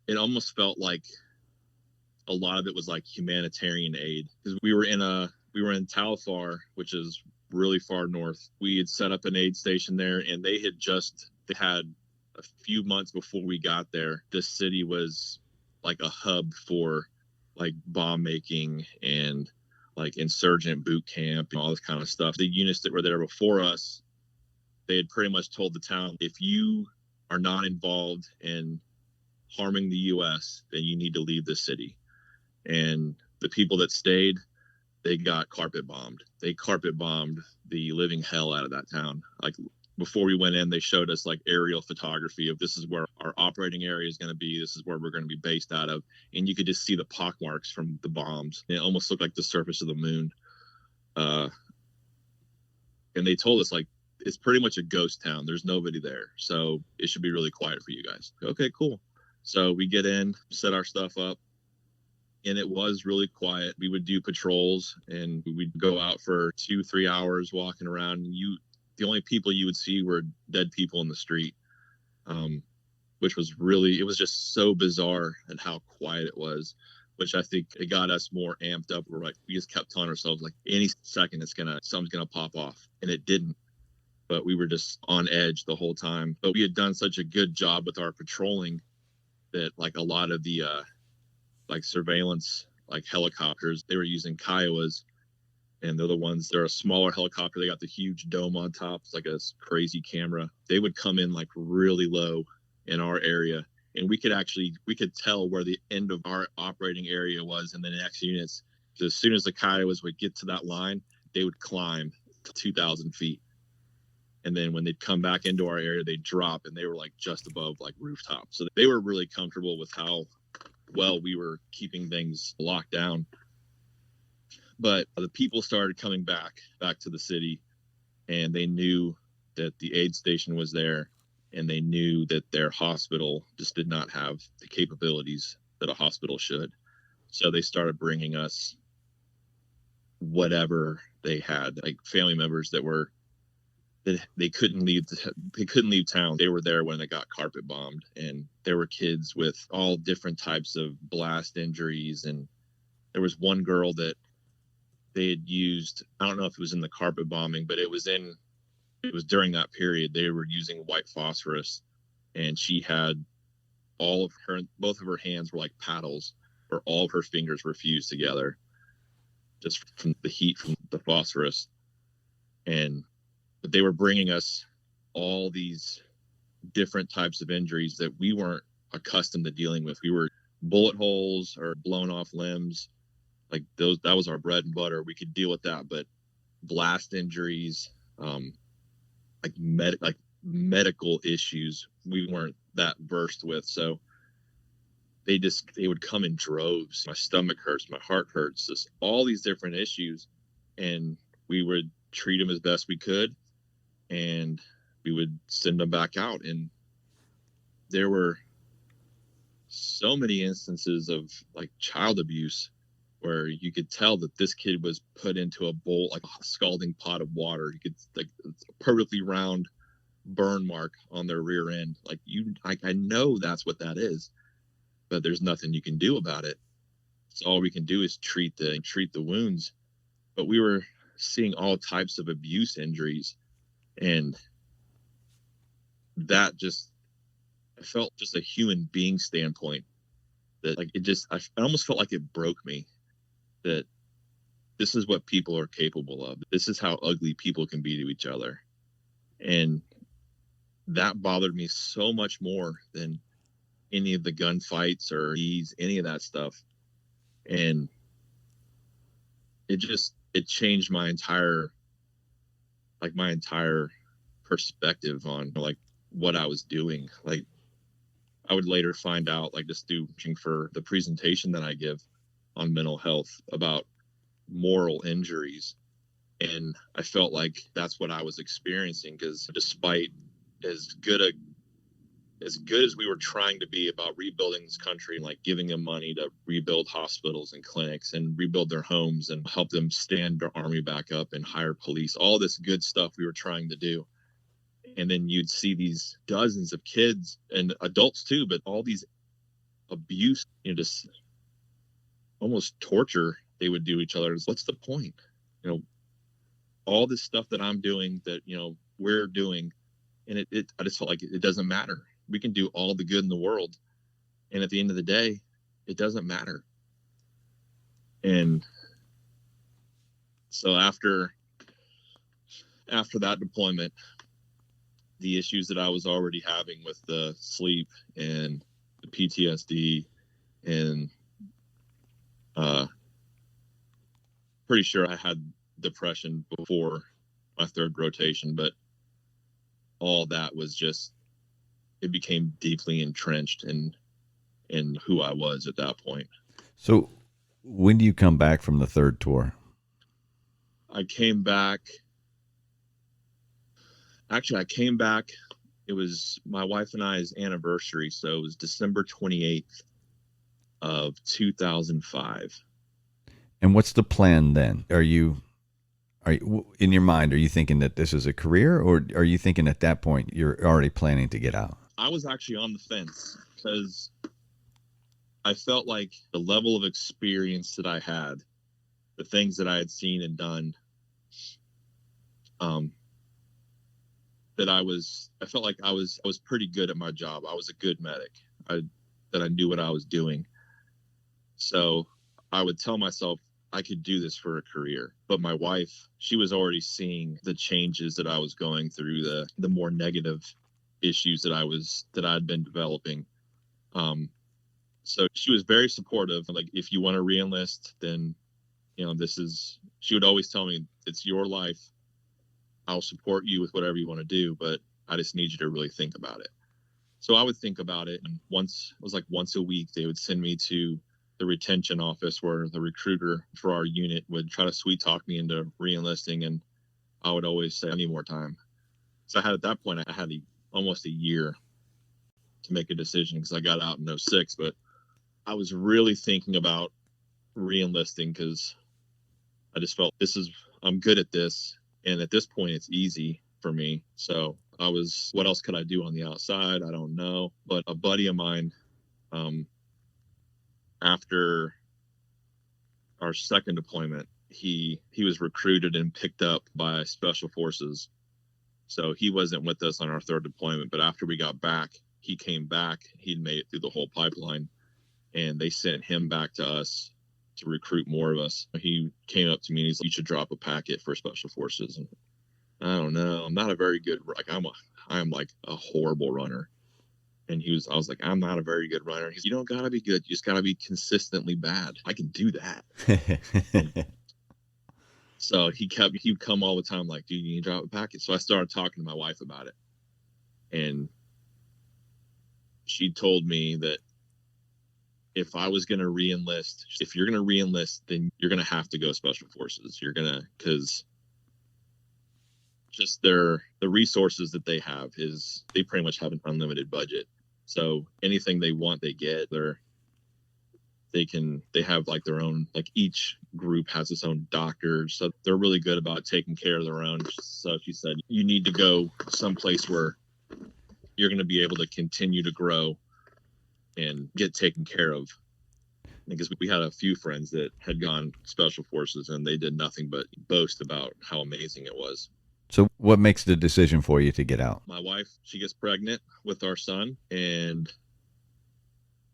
it almost felt like a lot of it was like humanitarian aid, because we were in Talfar, which is really far north. We had set up an aid station there, and they had a few months before we got there, this city was like a hub for like bomb making and like insurgent boot camp and all this kind of stuff. The units that were there before us, they had pretty much told the town, if you are not involved in harming the U.S., then you need to leave the city. And the people that stayed, they got carpet bombed. They carpet bombed the living hell out of that town. Like, before we went in, they showed us like aerial photography of, this is where our operating area is going to be. This is where we're going to be based out of. And you could just see the pockmarks from the bombs. It almost looked like the surface of the moon. And they told us, like, it's pretty much a ghost town. There's nobody there. So it should be really quiet for you guys. Okay, cool. So we get in, set our stuff up, and it was really quiet. We would do patrols, and we'd go out for 2-3 hours walking around. The only people you would see were dead people in the street, which was it was just so bizarre and how quiet it was, which I think it got us more amped up. We just kept telling ourselves, like, any second something's gonna pop off, and it didn't. But we were just on edge the whole time. But we had done such a good job with our patrolling that, like, a lot of the like surveillance, like helicopters, they were using Kiowas. And they're a smaller helicopter. They got the huge dome on top. It's like a crazy camera. They would come in like really low in our area. And we could tell where the end of our operating area was in the next units. So as soon as the Kiowas would get to that line, they would climb to 2,000 feet. And then when they'd come back into our area, they'd drop, and they were like just above like rooftop. So they were really comfortable with how well we were keeping things locked down. But the people started coming back to the city, and they knew that the aid station was there, and they knew that their hospital just did not have the capabilities that a hospital should. So they started bringing us whatever they had, like family members that they couldn't leave town. They were there when they got carpet bombed, and there were kids with all different types of blast injuries. And there was one girl that they had used, I don't know if it was in the carpet bombing, but it was during that period. They were using white phosphorus, and she had both of her hands were like paddles, where all of her fingers were fused together just from the heat from the phosphorus. But they were bringing us all these different types of injuries that we weren't accustomed to dealing with. We were bullet holes or blown off limbs, like those. That was our bread and butter. We could deal with that. But blast injuries, like medical issues, we weren't that versed with. So they would come in droves. My stomach hurts, my heart hurts, just all these different issues, and we would treat them as best we could, and we would send them back out. And there were so many instances of like child abuse where you could tell that this kid was put into a bowl, like a scalding pot of water. You could, like, a perfectly round burn mark on their rear end. Like, I know that's what that is, but there's nothing you can do about it. So all we can do is treat the wounds. But we were seeing all types of abuse injuries, and that I felt just a human being standpoint that, like, I almost felt like it broke me that this is what people are capable of. This is how ugly people can be to each other. And that bothered me so much more than any of the gunfights or any of that stuff. And it changed my entire perspective on like what I was doing. Like I would later find out, like just through for the presentation that I give on mental health about moral injuries. And I felt like that's what I was experiencing, because despite as good as we were trying to be about rebuilding this country and like giving them money to rebuild hospitals and clinics and rebuild their homes and help them stand their army back up and hire police, all this good stuff we were trying to do. And then you'd see these dozens of kids and adults too, but all these abuse, just almost torture they would do each other. What's the point? All this stuff that I'm doing, that, we're doing, and I just felt like it doesn't matter. We can do all the good in the world, and at the end of the day, it doesn't matter. And so after that deployment, the issues that I was already having with the sleep and the PTSD, and pretty sure I had depression before my third rotation, but all that was just, it became deeply entrenched in who I was at that point. So when do you come back from the third tour? I came back, it was my wife and I's anniversary, so it was December 28th of 2005. And what's the plan then? Are you in your mind, are you thinking that this is a career, or are you thinking at that point you're already planning to get out? I was actually on the fence, because I felt like the level of experience that I had, the things that I had seen and done, that I felt like I was pretty good at my job. I was a good medic. That I knew what I was doing. So I would tell myself I could do this for a career. But my wife, she was already seeing the changes that I was going through, the more negative issues that I'd been developing. So she was very supportive. Like, if you want to reenlist, then, she would always tell me, it's your life. I'll support you with whatever you want to do, but I just need you to really think about it. So I would think about it. And once a week, they would send me to the retention office, where the recruiter for our unit would try to sweet talk me into reenlisting. And I would always say, I need more time. So at that point, I had almost a year to make a decision, because I got out in 2006, but I was really thinking about reenlisting, because I just felt I'm good at this. And at this point, it's easy for me. So what else could I do on the outside? I don't know. But a buddy of mine, after our second deployment, he was recruited and picked up by Special Forces. So he wasn't with us on our third deployment, but after we got back, he came back. He'd made it through the whole pipeline, and they sent him back to us to recruit more of us. He came up to me and he's like, "You should drop a packet for Special Forces." And I don't know, I'm not a very good, I'm like a horrible runner. And I was like, "I'm not a very good runner." He's, "You don't gotta be good. You just gotta be consistently bad. I can do that." So he'd come all the time like, "Dude, you need to drop a packet." So I started talking to my wife about it. And she told me that if I was going to reenlist, if you're going to reenlist, then you're going to have to go Special Forces. Because just the resources that they have they pretty much have an unlimited budget. So anything they want, they get. They have like their own, like each group has its own doctor. So they're really good about taking care of their own. So she said, you need to go someplace where you're going to be able to continue to grow and get taken care of. Because we had a few friends that had gone Special Forces and they did nothing but boast about how amazing it was. So what makes the decision for you to get out? My wife, she gets pregnant with our son, and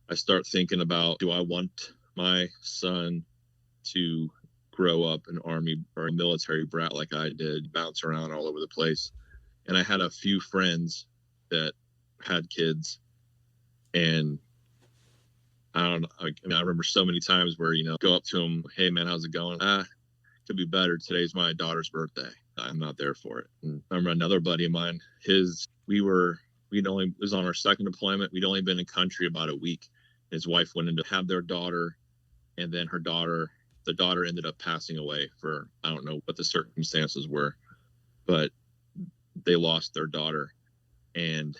I start thinking about, do I want my son to grow up an Army or a military brat like I did, bounce around all over the place. And I had a few friends that had kids, and I don't know. I remember so many times where, go up to them, hey man, how's it going? Could be better. Today's my daughter's birthday. I'm not there for it. And I remember another buddy of mine, it was on our second deployment. We'd only been in country about a week. His wife went in to have their daughter, and then the daughter ended up passing away for, I don't know what the circumstances were, but they lost their daughter, and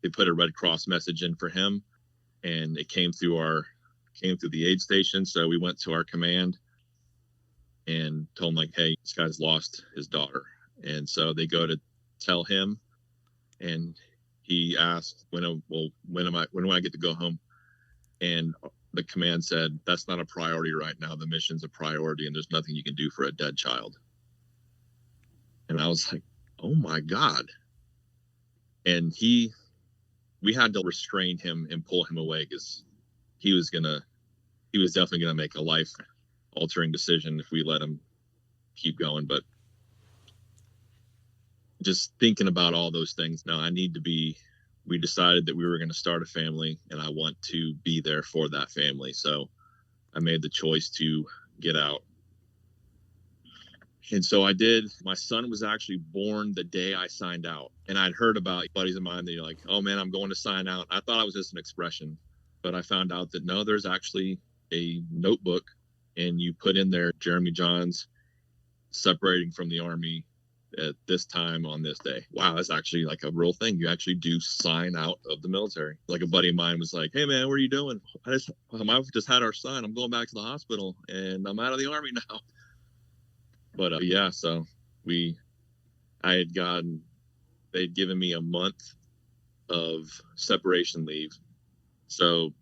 they put a Red Cross message in for him, and it came through the aid station. So we went to our command and told him, like, hey, this guy's lost his daughter. And so they go to tell him, and he asked, when do I get to go home? And the command said, that's not a priority right now. The mission's a priority, and there's nothing you can do for a dead child. And I was like, oh my God. And we had to restrain him and pull him away, because he was definitely gonna make a life altering decision if we let him keep going. But just thinking about all those things, we decided that we were going to start a family, and I want to be there for that family. So I made the choice to get out. And so I did. My son was actually born the day I signed out. And I'd heard about buddies of mine that are like, oh man, I'm going to sign out. I thought it was just an expression, but I found out that no, there's actually a notebook, and you put in there Jeremy Johns separating from the Army at this time on this day. Wow, that's actually like a real thing. You actually do sign out of the military. Like a buddy of mine was like, hey man, what are you doing? My wife just had our son. I'm going back to the hospital, and I'm out of the Army now. But so they'd given me a month of separation leave. So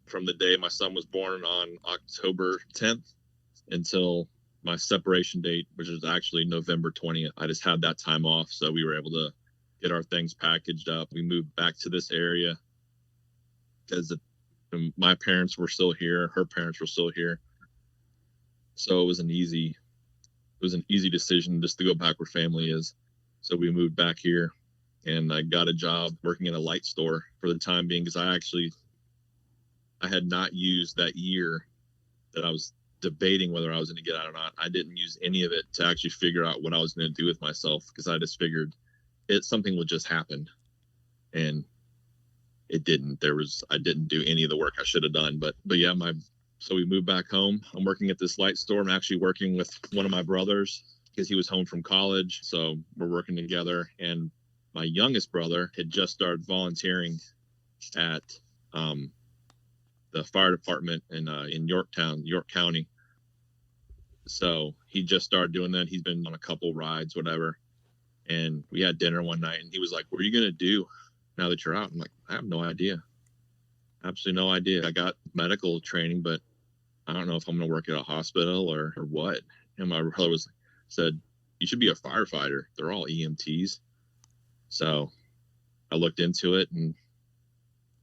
from the day my son was born on October 10th until my separation date, which is actually November 20th, I just had that time off. So we were able to get our things packaged up. We moved back to this area because my parents were still here. Her parents were still here. So it was an easy decision just to go back where family is. So we moved back here, and I got a job working in a light store for the time being, because I had not used that year that I was debating whether I was going to get out or not. I didn't use any of it to actually figure out what I was going to do with myself, because I just figured something would just happen, and it didn't. I didn't do any of the work I should have done. But yeah, so we moved back home. I'm working at this light store. I'm actually working with one of my brothers because he was home from college. So we're working together. And my youngest brother had just started volunteering at the fire department in York County. So he just started doing that. He's been on a couple rides, whatever. And we had dinner one night, and he was like, what are you going to do now that you're out? I'm like, I have no idea. Absolutely no idea. I got medical training, but I don't know if I'm going to work at a hospital or what. And my brother said, you should be a firefighter. They're all EMTs. So I looked into it and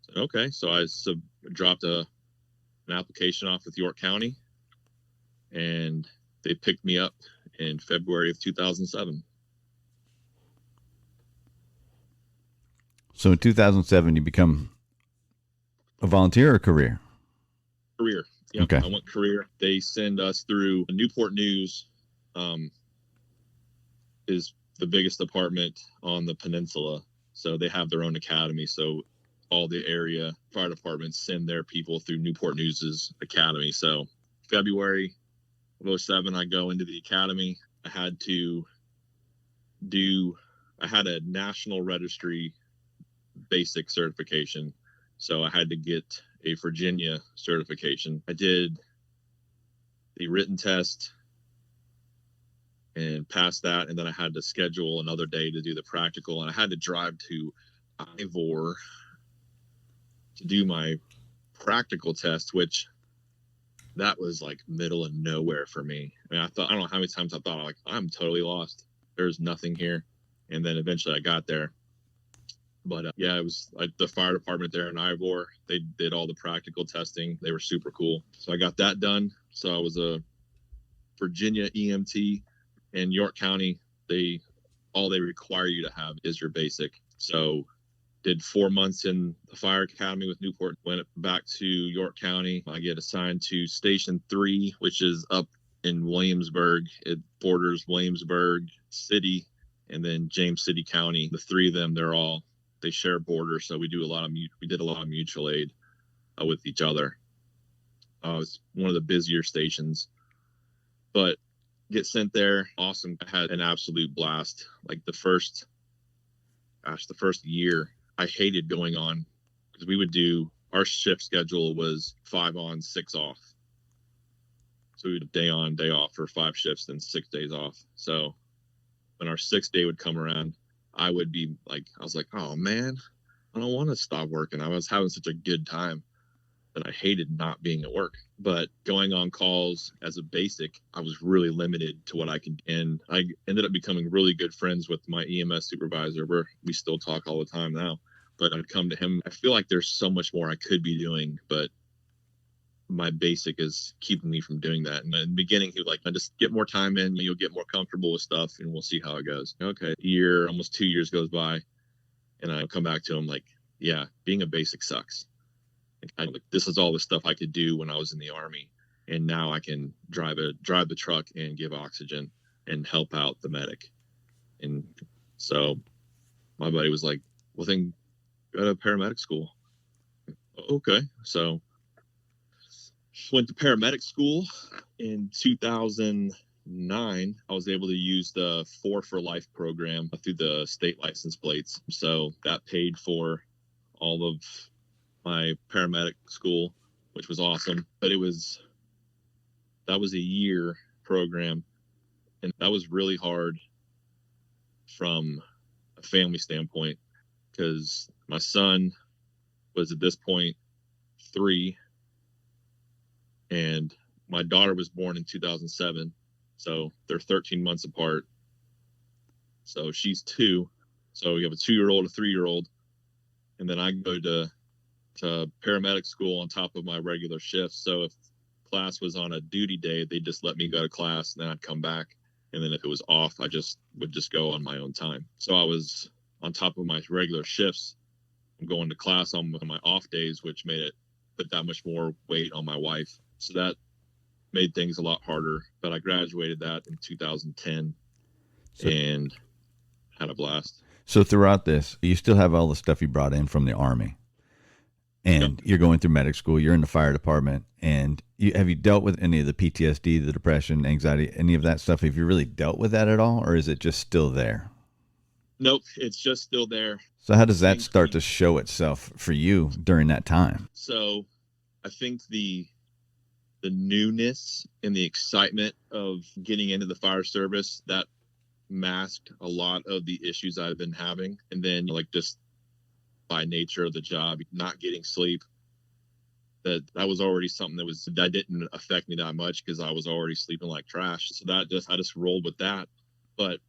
said, okay. So I dropped an application off with York County, and they picked me up in February of 2007. So in 2007, you become a volunteer or career? Career. Yep, okay. I went career. They send us through Newport News, is the biggest department on the peninsula. So they have their own academy. So all the area fire departments send their people through Newport News's academy. So February of 2007, I go into the academy. I had a national registry basic certification. So I had to get a Virginia certification. I did the written test and passed that. And then I had to schedule another day to do the practical. And I had to drive to Ivor to do my practical test, which that was like middle of nowhere for me. I mean, I don't know how many times I thought, like, I'm totally lost. There's nothing here. And then eventually I got there. But it was like the fire department there in Ivor. They did all the practical testing. They were super cool. So I got that done. So I was a Virginia EMT and York County, all they require you to have is your basic. So did 4 months in the fire academy with Newport, went back to York County. I get assigned to Station 3, which is up in Williamsburg. It borders Williamsburg City and then James City County. The three of them, they share a border. So we did a lot of mutual aid with each other. It's one of the busier stations, but get sent there. Awesome. I had an absolute blast. Like the first year, I hated going on because our shift schedule was 5 on, 6 off. So we would day on, day off for 5 shifts, then 6 days off. So when our 6th day would come around, I was like, oh man, I don't want to stop working. I was having such a good time that I hated not being at work. But going on calls as a basic, I was really limited to what I could. And I ended up becoming really good friends with my EMS supervisor, where we still talk all the time now. But I'd come to him. I feel like there's so much more I could be doing, but my basic is keeping me from doing that. And in the beginning, he was like, just get more time in, you'll get more comfortable with stuff, and we'll see how it goes. Okay, almost 2 years goes by, and I come back to him like, yeah, being a basic sucks. This is all the stuff I could do when I was in the Army, and now I can drive the truck and give oxygen and help out the medic. And so my buddy was like, well, then go to paramedic school. Okay, so went to paramedic school in 2009. I was able to use the 4 for Life program through the state license plates, so that paid for all of my paramedic school, which was awesome. But that was a year program, and that was really hard from a family standpoint, because my son was at this point 3, and my daughter was born in 2007, so they're 13 months apart. So she's 2, so you have a 2-year-old, a 3-year-old, and then I go to paramedic school on top of my regular shift. So if class was on a duty day, they just let me go to class, and then I'd come back. And then if it was off, I would just go on my own time. So I was on top of my regular shifts. I'm going to class on my off days, which put that much more weight on my wife. So that made things a lot harder. But I graduated that in 2010 and had a blast. So throughout this, you still have all the stuff you brought in from the Army. And you're going through medic school, you're in the fire department, and have you dealt with any of the PTSD, the depression, anxiety, any of that stuff? Have you really dealt with that at all, or is it just still there? Nope, it's just still there. So how does that start to show itself for you during that time? So I think the newness and the excitement of getting into the fire service, that masked a lot of the issues I've been having. And then just by nature of the job, not getting sleep, that was already something that didn't affect me that much, because I was already sleeping like trash. So I just rolled with that. But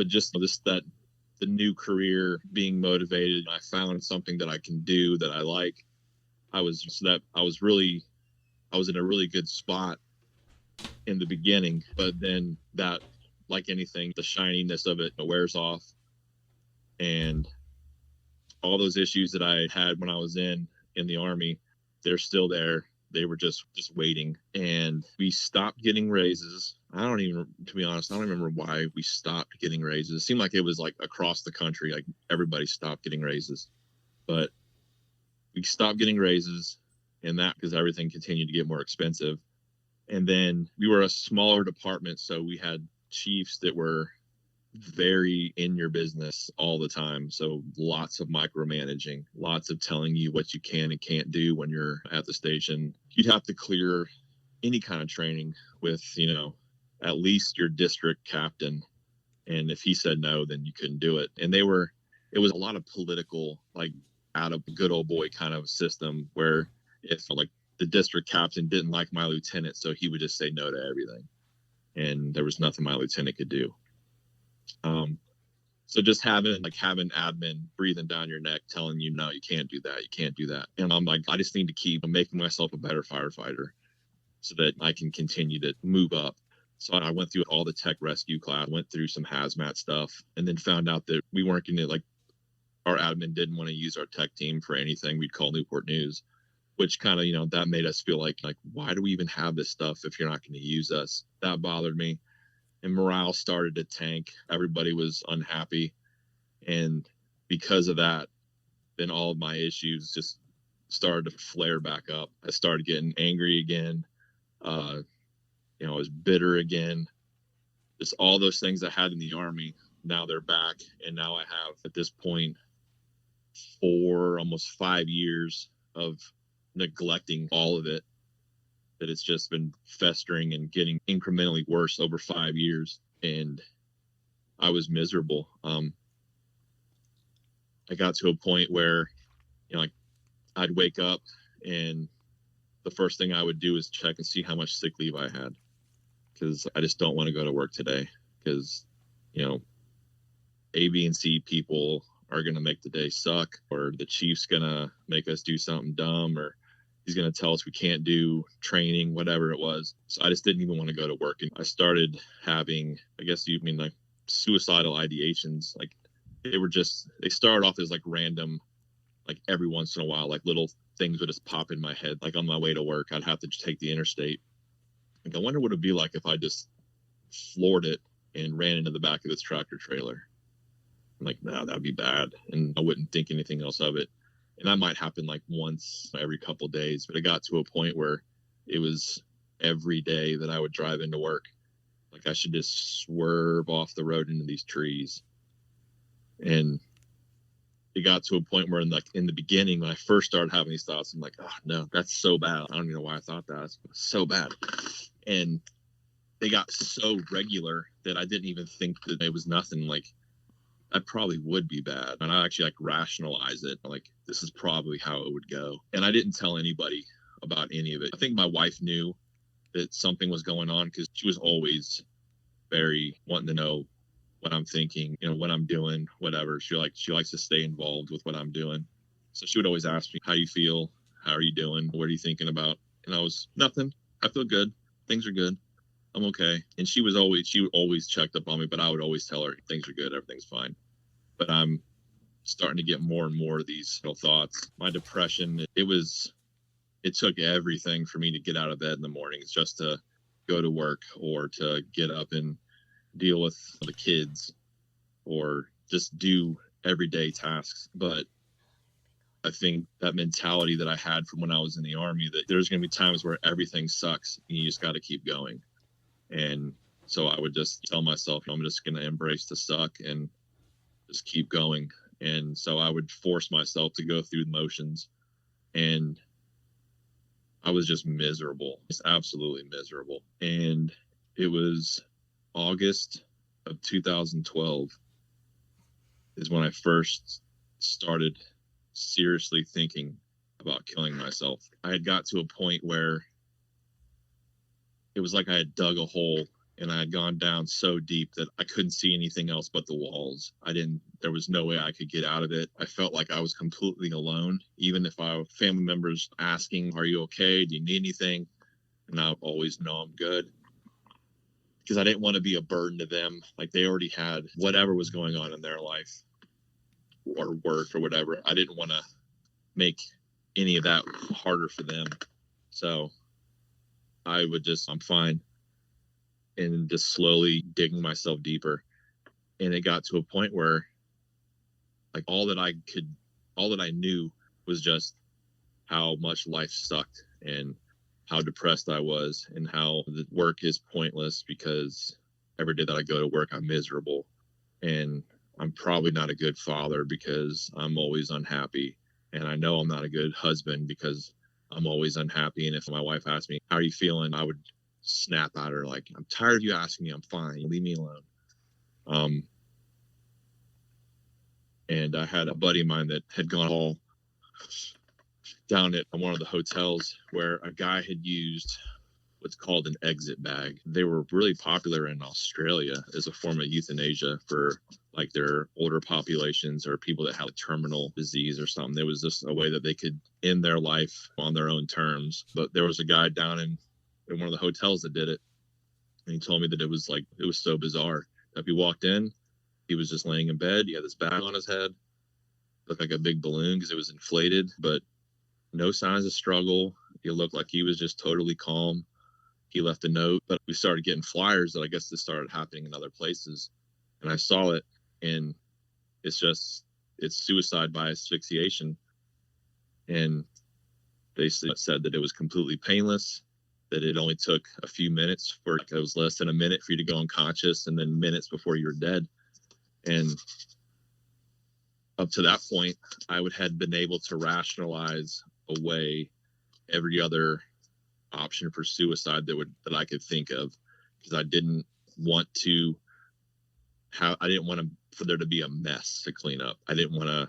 just that the new career, being motivated, I found something that I can do that I like. I was in a really good spot in the beginning, but then that, like anything, the shininess of it wears off. And all those issues that I had when I was in the Army, they're still there. They were just waiting. And we stopped getting raises. To be honest, I don't remember why we stopped getting raises. It seemed like it was like across the country, like everybody stopped getting raises. But we stopped getting raises, and that because everything continued to get more expensive. And then we were a smaller department, so we had chiefs that were very in your business all the time. So lots of micromanaging, lots of telling you what you can and can't do when you're at the station. You'd have to clear any kind of training with, at least your district captain. And if he said no, then you couldn't do it. And it was a lot of political, like out of good old boy kind of system, where if the district captain didn't like my lieutenant, so he would just say no to everything. And there was nothing my lieutenant could do. So just having admin breathing down your neck, telling no, you can't do that. You can't do that. And I'm like, I just need to keep making myself a better firefighter. so that I can continue to move up. So I went through all the tech rescue class, went through some hazmat stuff, and then found out that we weren't going to, like, our admin didn't want to use our tech team for anything we'd call Newport News, which kind of, that made us feel like, why do we even have this stuff if you're not going to use us? That bothered me. And morale started to tank. Everybody was unhappy. And because of that, then all of my issues just started to flare back up. I started getting angry again. I was bitter again. Just all those things I had in the Army, now they're back. And now I have, at this point, almost 5 years of neglecting all of it, that it's just been festering and getting incrementally worse over 5 years. And I was miserable. I got to a point where, I'd wake up and the first thing I would do is check and see how much sick leave I had, because I just don't want to go to work today, because, A, B, and C people are going to make the day suck, or the chief's going to make us do something dumb, or he's going to tell us we can't do training, whatever it was. So I just didn't even want to go to work. And I started having, I guess you mean, like, suicidal ideations. Like, they started off as like random, like every once in a while, like little things would just pop in my head. Like on my way to work, I'd have to take the interstate. Like, I wonder what it'd be like if I just floored it and ran into the back of this tractor trailer. I'm like, no, that'd be bad. And I wouldn't think anything else of it. And that might happen like once every couple of days. But it got to a point where it was every day that I would drive into work. Like, I should just swerve off the road into these trees. And it got to a point where in the beginning, when I first started having these thoughts, I'm like, oh no, that's so bad. I don't even know why I thought that. It's so bad. And they got so regular that I didn't even think that it was nothing. Like, that probably would be bad. And I actually rationalize it. Like, this is probably how it would go. And I didn't tell anybody about any of it. I think my wife knew that something was going on, because she was always very wanting to know what I'm thinking, what I'm doing, whatever. She likes to stay involved with what I'm doing. So she would always ask me, how do you feel? How are you doing? What are you thinking about? And I was, nothing. I feel good. Things are good. I'm okay. And she would always checked up on me, but I would always tell her things are good. Everything's fine. But I'm starting to get more and more of these thoughts. My depression, it took everything for me to get out of bed in the mornings just to go to work, or to get up and deal with the kids, or just do everyday tasks. But I think that mentality that I had from when I was in the Army, that there's going to be times where everything sucks and you just got to keep going. And so I would just tell myself, I'm just going to embrace the suck and just keep going. And so I would force myself to go through the motions, and I was just miserable, just absolutely miserable. And it was August of 2012 is when I first started seriously thinking about killing myself. I had got to a point where it was like I had dug a hole, and I had gone down so deep that I couldn't see anything else but the walls. There was no way I could get out of it. I felt like I was completely alone, even if I had family members asking, are you okay? Do you need anything? And I always know I'm good, because I didn't want to be a burden to them. Like, they already had whatever was going on in their life or work or whatever. I didn't want to make any of that harder for them. So I would I'm fine, and just slowly digging myself deeper. And it got to a point where, like, all that I knew was just how much life sucked, and how depressed I was, and how the work is pointless, because every day that I go to work, I'm miserable. And I'm probably not a good father, because I'm always unhappy. And I know I'm not a good husband, because I'm always unhappy. And if my wife asked me, how are you feeling? I would snap at her like, I'm tired of you asking me. I'm fine. Leave me alone. And I had a buddy of mine that had gone all down at one of the hotels, where a guy had used what's called an exit bag. They were really popular in Australia as a form of euthanasia for, like, their older populations, or people that had a terminal disease or something. There was just a way that they could end their life on their own terms. But there was a guy down in in one of the hotels that did it. And he told me that it was so bizarre. If he walked in, he was just laying in bed. He had this bag on his head, looked like a big balloon because it was inflated, but no signs of struggle. He looked like he was just totally calm. He left a note, but we started getting flyers that I guess this started happening in other places. And I saw it, and it's suicide by asphyxiation. And they said that it was completely painless, that it only took a few minutes it was less than a minute for you to go unconscious, and then minutes before you were dead. And up to that point, I had been able to rationalize away every other option for suicide that I could think of, because I didn't want for there to be a mess to clean up. I didn't want to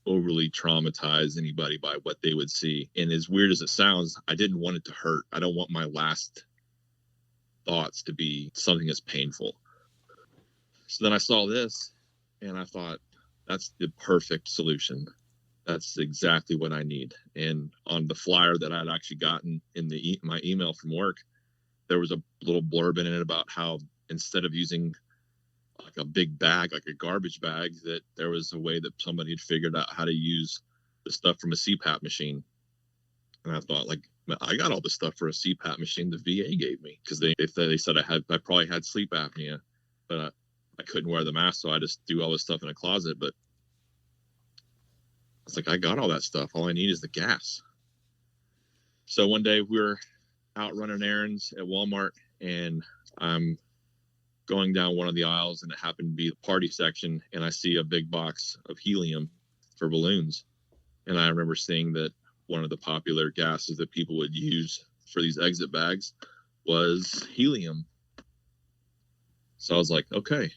overly traumatize anybody by what they would see. And as weird as it sounds, I didn't want it to hurt. I don't want my last thoughts to be something as painful. So then I saw this and I thought, that's the perfect solution. That's exactly what I need. And on the flyer that I'd actually gotten in my email from work, there was a little blurb in it about how instead of using like a big bag, like a garbage bag, that there was a way that somebody had figured out how to use the stuff from a CPAP machine. And I thought, like, I got all the stuff for a CPAP machine the VA gave me, because they said I probably had sleep apnea, but I couldn't wear the mask, so I just threw all this stuff in a closet. But it's like, I got all that stuff. All I need is the gas. So one day we were out running errands at Walmart, and I'm going down one of the aisles, and it happened to be the party section, and I see a big box of helium for balloons. And I remember seeing that one of the popular gases that people would use for these exit bags was helium. So I was like, okay,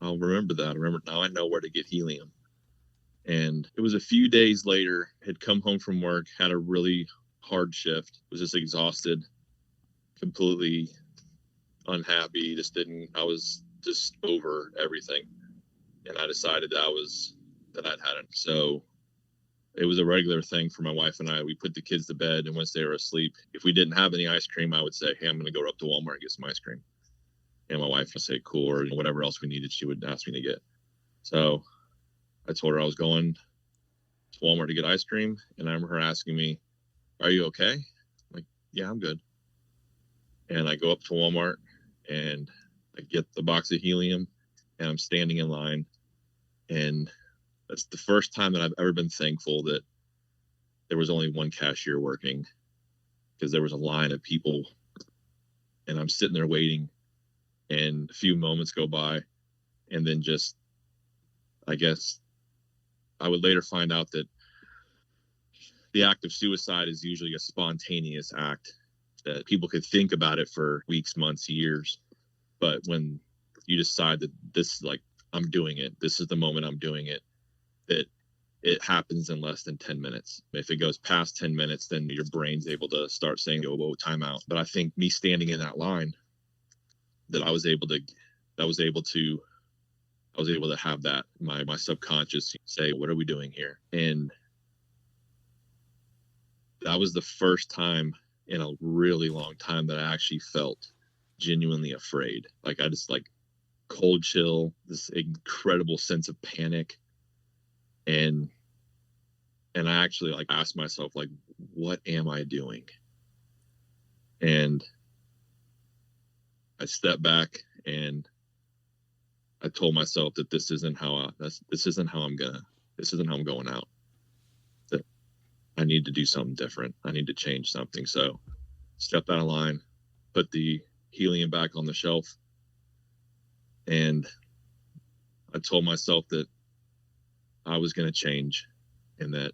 I'll remember that. Now I know where to get helium. And it was a few days later, had come home from work, had a really hard shift, was just exhausted, completely unhappy, I was just over everything. And I decided that I'd had it. So it was a regular thing for my wife and I. We put the kids to bed, and once they were asleep, if we didn't have any ice cream, I would say, hey, I'm going to go up to Walmart and get some ice cream. And my wife would say, cool, or whatever else we needed, she would ask me to get. So I told her I was going to Walmart to get ice cream, and I remember her asking me, are you okay? I'm like, yeah, I'm good. And I go up to Walmart, and I get the box of helium, and I'm standing in line. And that's the first time that I've ever been thankful that there was only one cashier working, because there was a line of people, and I'm sitting there waiting, and a few moments go by, and then just, I guess I would later find out that the act of suicide is usually a spontaneous act, that people could think about it for weeks, months, years. But when you decide that this is like, I'm doing it, this is the moment I'm doing it, that it happens in less than 10 minutes. If it goes past 10 minutes, then your brain's able to start saying, oh, whoa, time out. But I think me standing in that line, that I was able to have that, my subconscious say, what are we doing here? And that was the first time in a really long time that I actually felt genuinely afraid. Like, I just, like, cold chill, this incredible sense of panic. And I actually, like, asked myself, like, what am I doing? And I stepped back and I told myself that this isn't how I'm going out. That I need to do something different. I need to change something. So stepped out of line, put the helium back on the shelf, and I told myself that I was going to change, and that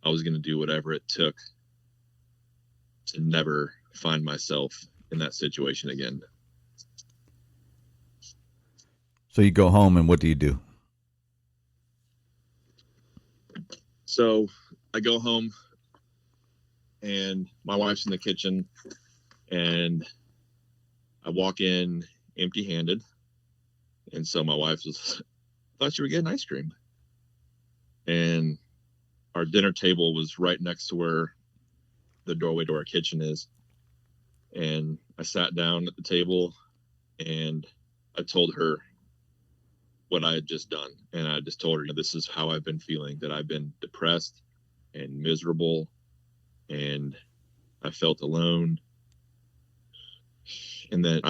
I was going to do whatever it took to never find myself in that situation again. So you go home, and what do you do? So I go home, and my wife's in the kitchen, and I walk in empty-handed. And so my wife was, I thought you were getting ice cream. And our dinner table was right next to where the doorway to our kitchen is. And I sat down at the table and I told her what I had just done. And I just told her, this is how I've been feeling, that I've been depressed and miserable, and I felt alone, and that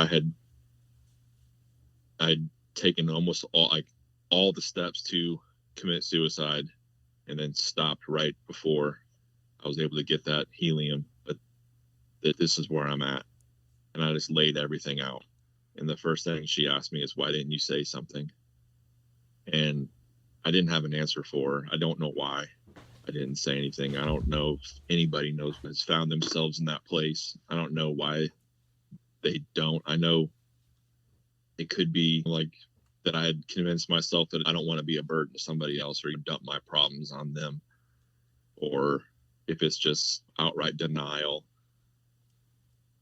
I'd taken almost all the steps to commit suicide, and then stopped right before I was able to get that helium, but that this is where I'm at. And I just laid everything out. And the first thing she asked me is, why didn't you say something? And I didn't have an answer for her. I don't know why I didn't say anything. I don't know if anybody has found themselves in that place. I don't know why they don't. I know it could be like that I had convinced myself that I don't want to be a burden to somebody else, or dump my problems on them, or if it's just outright denial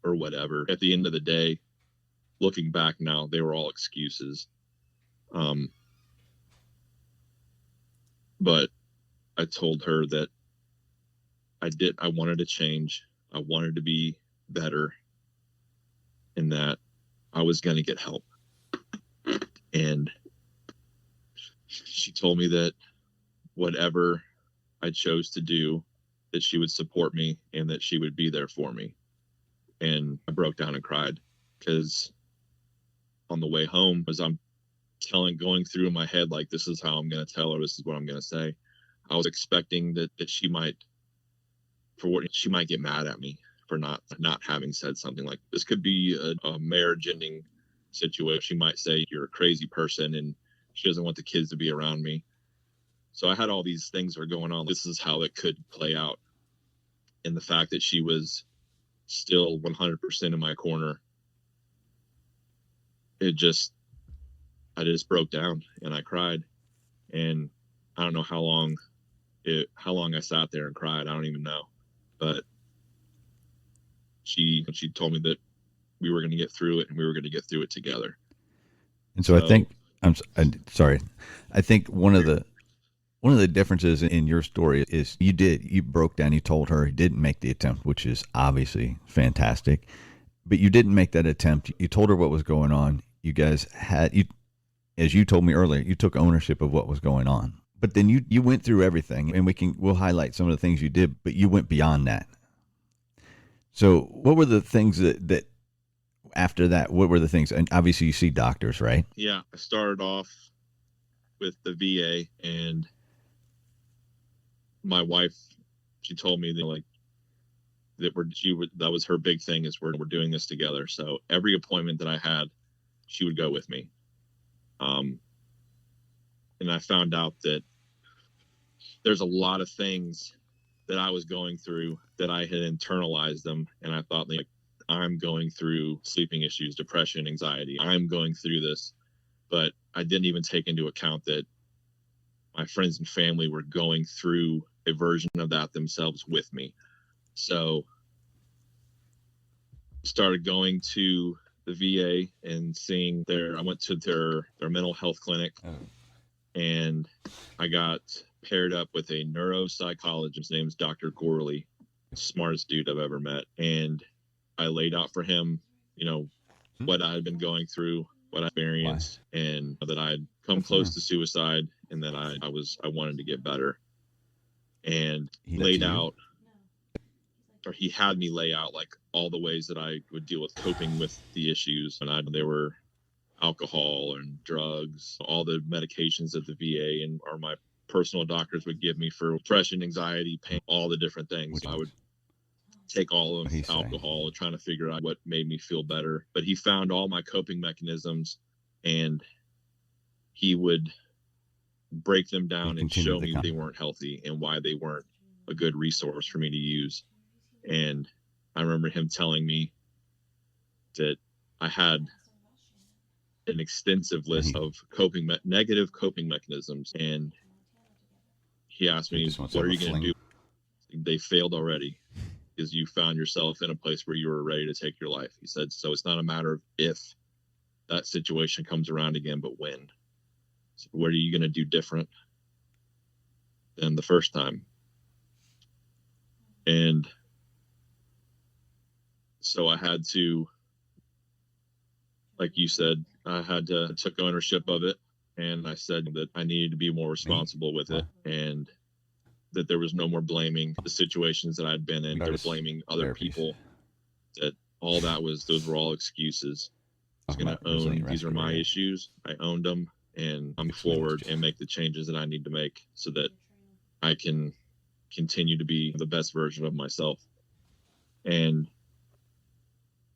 or whatever. At the end of the day, looking back now, they were all excuses. But I told her that I wanted to change. I wanted to be better, and that I was going to get help. And she told me that whatever I chose to do, that she would support me and that she would be there for me. And I broke down and cried, because on the way home, as I'm going through in my head, like, this is how I'm going to tell her, this is what I'm going to say, I was expecting that she might get mad at me for not having said something. Like, this could be a marriage ending situation. She might say, you're a crazy person, and she doesn't want the kids to be around me. So I had all these things that were going on. This is how it could play out. And the fact that she was still 100% in my corner, I just broke down and I cried. And I don't know how long I sat there and cried. I don't even know. But she told me that we were going to get through it, and we were going to get through it together. And so I think I'm sorry. I think one of the differences in your story is you broke down, you told her, you didn't make the attempt, which is obviously fantastic, but you didn't make that attempt. You told her what was going on. You guys as you told me earlier, you took ownership of what was going on. But then you went through everything, and we'll highlight some of the things you did, but you went beyond that. So what were the things that after that, what were the things? And obviously you see doctors, right? Yeah. I started off with the VA, and my wife, she told me that that was her big thing, is we're doing this together. So every appointment that I had, she would go with me. And I found out that there's a lot of things that I was going through that I had internalized them. And I thought, like, I'm going through sleeping issues, depression, anxiety. I'm going through this. But I didn't even take into account that my friends and family were going through a version of that themselves with me. So started going to the VA and seeing I went to their mental health clinic. And I got paired up with a neuropsychologist. His name's Dr. Gorley, smartest dude I've ever met. And I laid out for him, what I had been going through, what I experienced, and that I had come close to suicide, and that I wanted to get better. And he had me lay out like all the ways that I would deal with coping with the issues. And they were alcohol and drugs, all the medications that the VA or my personal doctors would give me for depression, anxiety, pain, all the different things. I would take all of alcohol and trying to figure out what made me feel better. But he found all my coping mechanisms, and he would break them down and show me they weren't healthy and why they weren't a good resource for me to use. And I remember him telling me that I had an extensive list of negative coping mechanisms. And he asked me, what are you going to do? They failed already, because you found yourself in a place where you were ready to take your life. He said, so it's not a matter of if that situation comes around again, but when. So what are you going to do different than the first time? And So I had to, like you said, I had to took ownership of it, and I said that I needed to be more Me? responsible with it, Wow. and that there was no more blaming the situations that I'd been in. There were Artist blaming other therapies. people. That all that was, those were all excuses. I was Talking going about to own, resilient these are my respirator. issues. I owned them, and I'm Explain this forward to and make the changes that I need to make so that I can continue to be the best version of myself. And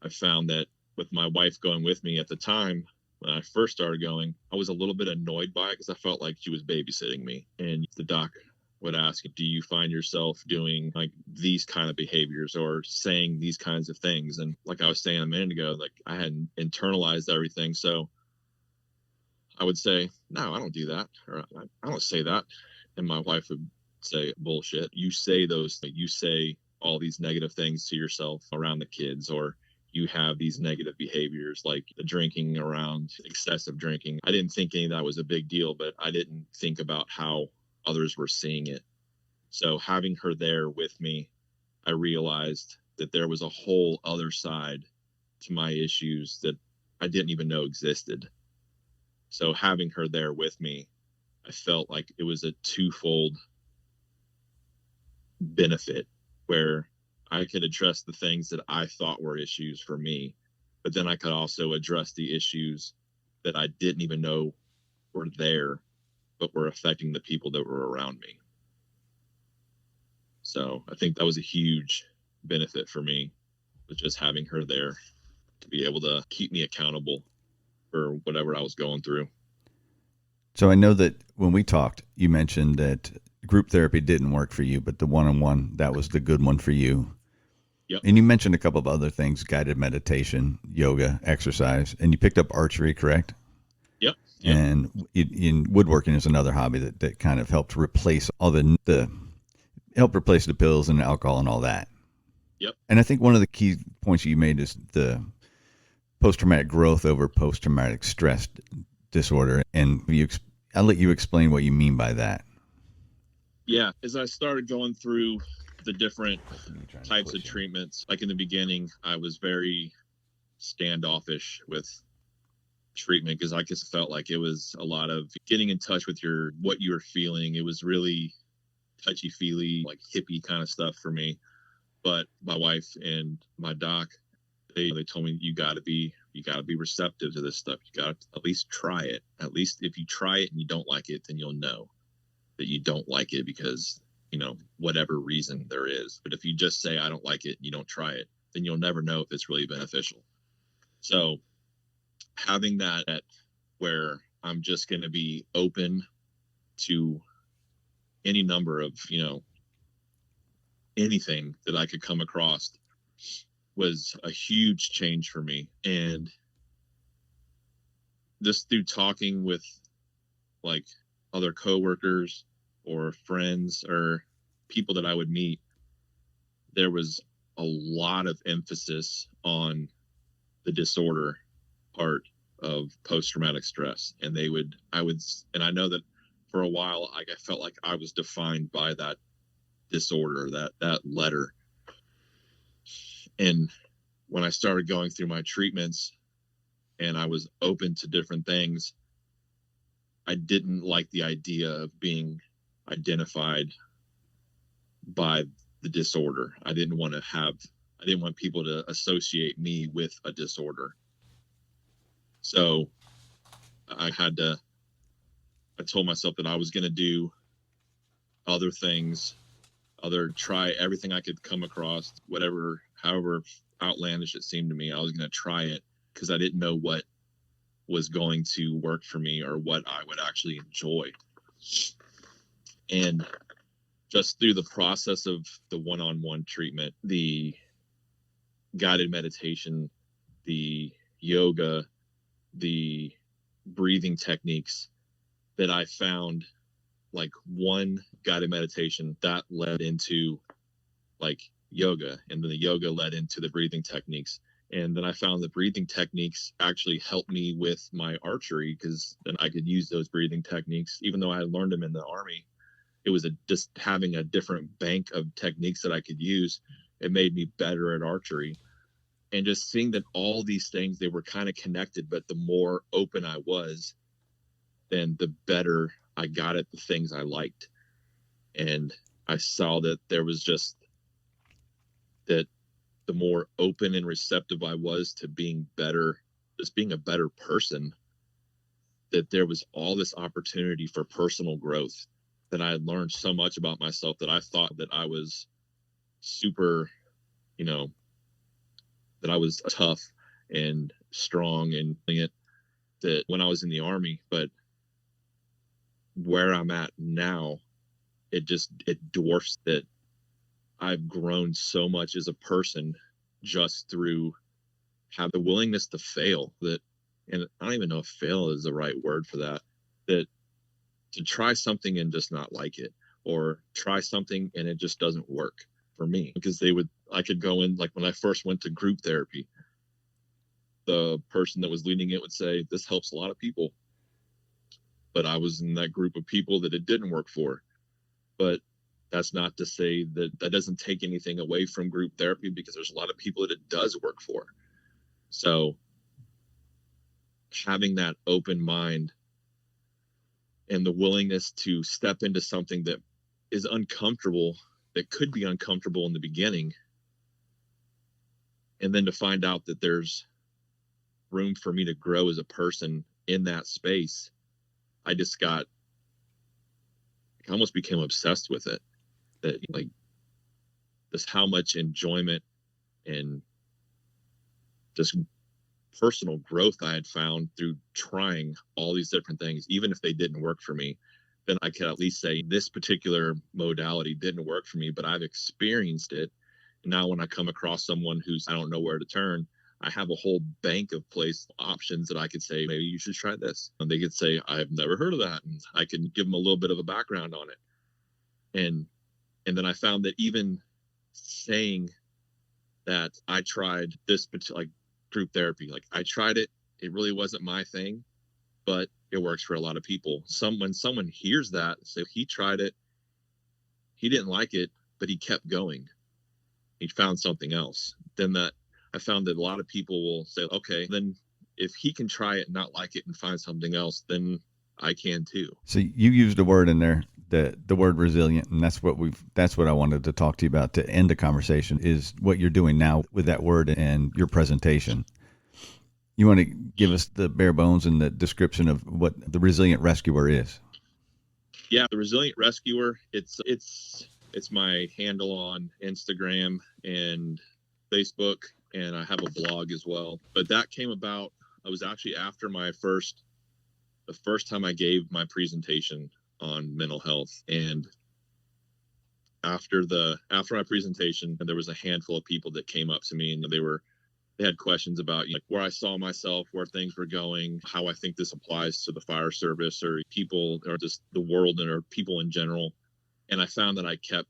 I found that with my wife going with me at the time, when I first started going, I was a little bit annoyed by it because I felt like she was babysitting me. And the doc would ask, do you find yourself doing like these kind of behaviors or saying these kinds of things? And like I was saying a minute ago, like I hadn't internalized everything. So I would say, no, I don't do that. Or I don't say that. And my wife would say, bullshit. You say those, you say all these negative things to yourself around the kids, or you have these negative behaviors like the drinking around excessive drinking. I didn't think any of that was a big deal, but I didn't think about how others were seeing it. So having her there with me, I realized that there was a whole other side to my issues that I didn't even know existed. So having her there with me, I felt like it was a twofold benefit where I could address the things that I thought were issues for me, but then I could also address the issues that I didn't even know were there, but were affecting the people that were around me. So I think that was a huge benefit for me, was just having her there to be able to keep me accountable for whatever I was going through. So I know that when we talked, you mentioned that group therapy didn't work for you, but the one-on-one, that was the good one for you. Yep. And you mentioned a couple of other things, guided meditation, yoga, exercise, and you picked up archery, correct? Yep. Yep. And in woodworking is another hobby that kind of helped replace all the help replace the pills and alcohol and all that. Yep. And I think one of the key points you made is the post-traumatic growth over post-traumatic stress disorder. And I'll let you explain what you mean by that. Yeah. As I started going through the different types of treatments, like in the beginning, I was very standoffish with treatment because I just felt like it was a lot of getting in touch with what you were feeling. It was really touchy feely, like hippie kind of stuff for me. But my wife and my doc, they told me you got to be receptive to this stuff. You got to at least try it. At least if you try it and you don't like it, then you'll know that you don't like it because, whatever reason there is. But if you just say I don't like it and you don't try it, then you'll never know if it's really beneficial. So having that where I'm just going to be open to any number of, anything that I could come across was a huge change for me. And just through talking with like other coworkers or friends or people that I would meet, there was a lot of emphasis on the disorder part of post-traumatic stress. And I know that for a while, I felt like I was defined by that disorder, that letter. And when I started going through my treatments and I was open to different things, I didn't like the idea of being identified by the disorder. I didn't want people to associate me with a disorder. So I told myself that I was going to do other things, try everything I could come across, however outlandish it seemed to me. I was going to try it because I didn't know what was going to work for me or what I would actually enjoy. And just through the process of the one-on-one treatment, the guided meditation, the yoga, the breathing techniques, that I found like one guided meditation that led into like yoga, and then the yoga led into the breathing techniques. And then I found the breathing techniques actually helped me with my archery because then I could use those breathing techniques, even though I had learned them in the Army. It was just having a different bank of techniques that I could use. It made me better at archery. And just seeing that all these things, they were kind of connected, but the more open I was, then the better I got at the things I liked. And I saw that there was just that the more open and receptive I was to being better, just being a better person, that there was all this opportunity for personal growth. That I had learned so much about myself that I thought that I was super, you know, that I was tough and strong and that when I was in the Army. But where I'm at now, it dwarfs that. I've grown so much as a person just through have the willingness to fail. That, and I don't even know if fail is the right word for that, that to try something and just not like it, or try something and it just doesn't work for me. Because I could go in, like when I first went to group therapy, the person that was leading it would say, this helps a lot of people. But I was in that group of people that it didn't work for. But that's not to say that that doesn't take anything away from group therapy, because there's a lot of people that it does work for. So having that open mind and the willingness to step into something that is uncomfortable, that could be uncomfortable in the beginning, and then to find out that there's room for me to grow as a person in that space, I almost became obsessed with it. That, like, just how much enjoyment and just personal growth I had found through trying all these different things. Even if they didn't work for me, then I could at least say this particular modality didn't work for me, but I've experienced it. Now when I come across someone who's, I don't know where to turn, I have a whole bank of place options that I could say, maybe you should try this. And they could say, I've never heard of that. And I can give them a little bit of a background on it. And then I found that even saying that I tried this particular, like, group therapy, like I tried it, it really wasn't my thing, but it works for a lot of people. When someone hears that, say he tried it, he didn't like it, but he kept going, he found something else. Then that I found that a lot of people will say, okay, then if he can try it and not like it and find something else, then I can too. So you used a word in there, the word resilient, and that's what I wanted to talk to you about to end the conversation, is what you're doing now with that word and your presentation. You want to give us the bare bones and the description of what the resilient rescuer is? Yeah, the resilient rescuer, it's my handle on Instagram and Facebook, and I have a blog as well. But that came about, I was actually after the first time I gave my presentation on mental health. And after my presentation, there was a handful of people that came up to me, and they had questions about, like, where I saw myself, where things were going, how I think this applies to the fire service or people, or just the world, or people in general. And I found that I kept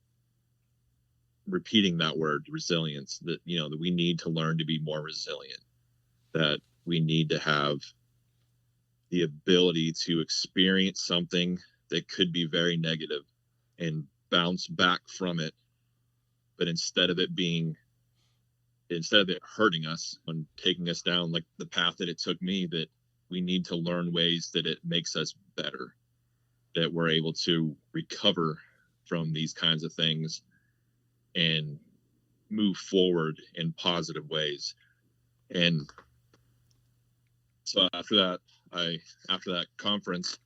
repeating that word, resilience, that, that we need to learn to be more resilient, that we need to have the ability to experience something that could be very negative and bounce back from it. But instead of it hurting us and taking us down like the path that it took me, that we need to learn ways that it makes us better, that we're able to recover from these kinds of things and move forward in positive ways. And so after that conference,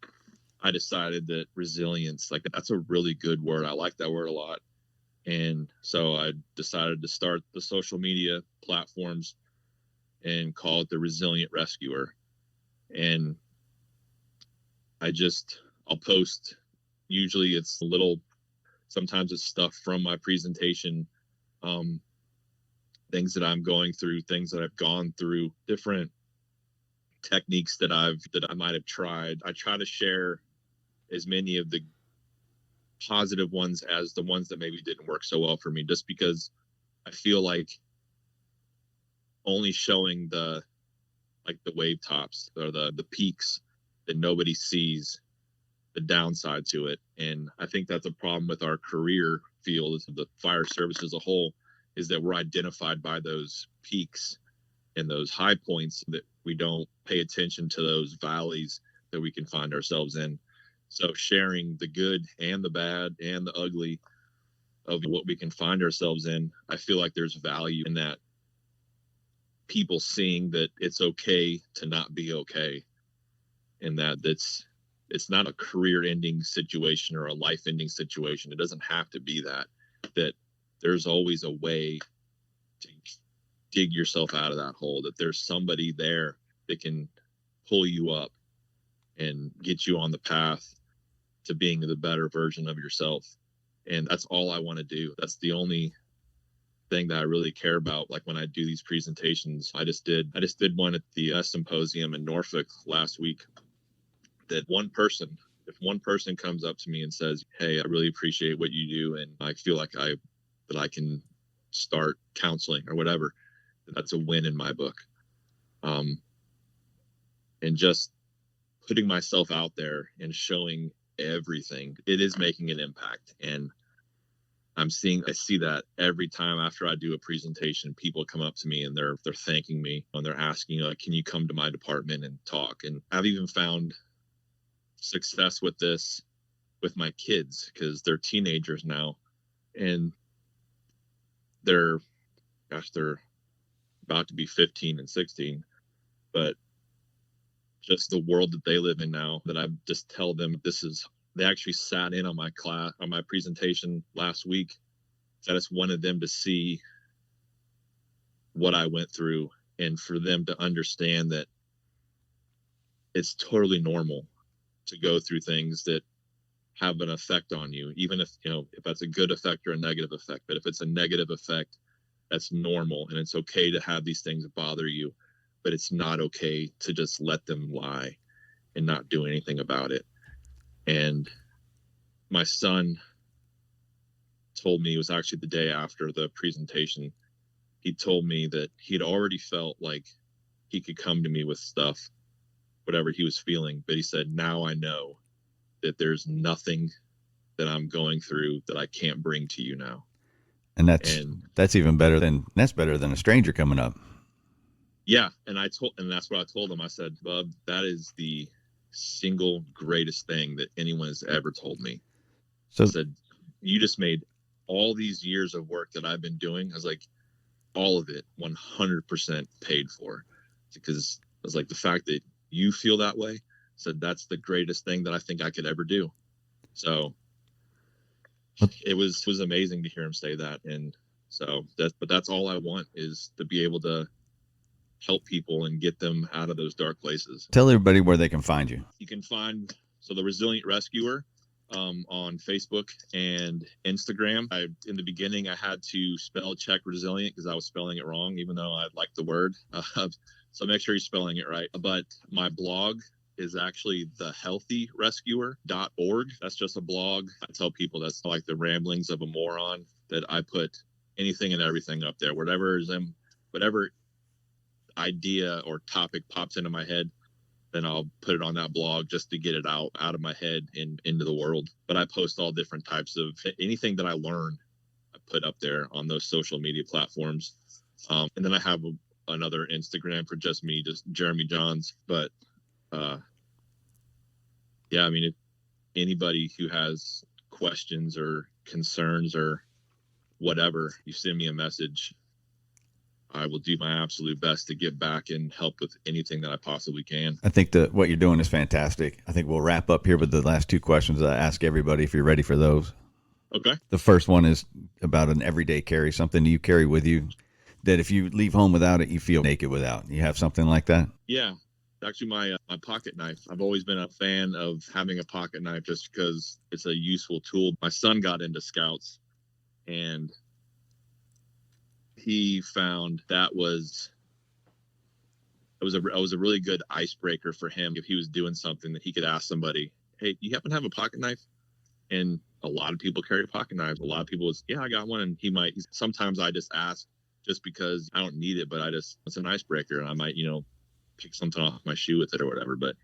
I decided that resilience, like, that's a really good word. I like that word a lot. And so I decided to start the social media platforms and call it the Resilient Rescuer. And I'll post, usually sometimes it's stuff from my presentation, things that I'm going through, things that I've gone through, different techniques that I might have tried. I try to share as many of the positive ones as the ones that maybe didn't work so well for me, just because I feel like only showing the wave tops or the peaks, that nobody sees the downside to it. And I think that's a problem with our career field, the fire service as a whole, is that we're identified by those peaks and those high points, that we don't pay attention to those valleys that we can find ourselves in. So sharing the good and the bad and the ugly of what we can find ourselves in, I feel like there's value in that. People seeing that it's okay to not be okay, and that it's not a career ending situation or a life ending situation. It doesn't have to be that. That there's always a way to dig yourself out of that hole, that there's somebody there that can pull you up and get you on the path to being the better version of yourself. And that's all I want to do. That's the only thing that I really care about. Like when I do these presentations, I just did one at the symposium in Norfolk last week. That if one person comes up to me and says, "Hey, I really appreciate what you do, and I feel like I can start counseling or whatever," that's a win in my book. And just putting myself out there and showing everything, it is making an impact. And I see that every time after I do a presentation, people come up to me and they're thanking me, and they're asking, can you come to my department and talk? And I've even found success with this with my kids, because they're teenagers now, and they're about to be 15 and 16, but just the world that they live in now, that I just tell them they actually sat in on my presentation last week. I just wanted them to see what I went through, and for them to understand that it's totally normal to go through things that have an effect on you, even if that's a good effect or a negative effect. But if it's a negative effect, that's normal, and it's okay to have these things bother you, but it's not okay to just let them lie and not do anything about it. And my son told me, it was actually the day after the presentation, he told me that he'd already felt like he could come to me with stuff, whatever he was feeling. But he said, now I know that there's nothing that I'm going through that I can't bring to you now. And that's even better than a stranger coming up. Yeah. And that's what I told him. I said, Bub, that is the single greatest thing that anyone has ever told me. So I said, you just made all these years of work that I've been doing. I was like, all of it 100% paid for, because I was like, the fact that you feel that way, said that's the greatest thing that I think I could ever do. So it was amazing to hear him say that. And so that's all I want, is to be able to help people and get them out of those dark places. Tell everybody where they can find you. You can find the Resilient Rescuer on Facebook and Instagram. In the beginning, I had to spell check resilient because I was spelling it wrong, even though I liked the word. So make sure you're spelling it right. But my blog is actually thehealthyrescuer.org. That's just a blog. I tell people that's like the ramblings of a moron, that I put anything and everything up there. Whatever idea or topic pops into my head, then I'll put it on that blog just to get it out of my head and into the world. But I post all different types of anything that I learn, I put up there on those social media platforms. And then I have another Instagram for just me, just Jeremy Johns. But yeah, I mean, if anybody who has questions or concerns or whatever, you send me a message. I will do my absolute best to get back and help with anything that I possibly can. I think what you're doing is fantastic. I think we'll wrap up here with the last two questions that I ask everybody, if you're ready for those. Okay. The first one is about an everyday carry, something you carry with you that if you leave home without it, you feel naked without. You have something like that? Yeah. Actually, my pocket knife. I've always been a fan of having a pocket knife just because it's a useful tool. My son got into Scouts, and he found that was a really good icebreaker for him. If he was doing something, that he could ask somebody, "Hey, you happen to have a pocket knife?" And a lot of people carry pocket knives. A lot of people "Yeah, I got one." And sometimes I just ask just because I don't need it, but it's an icebreaker, and I might, pick something off my shoe with it or whatever. But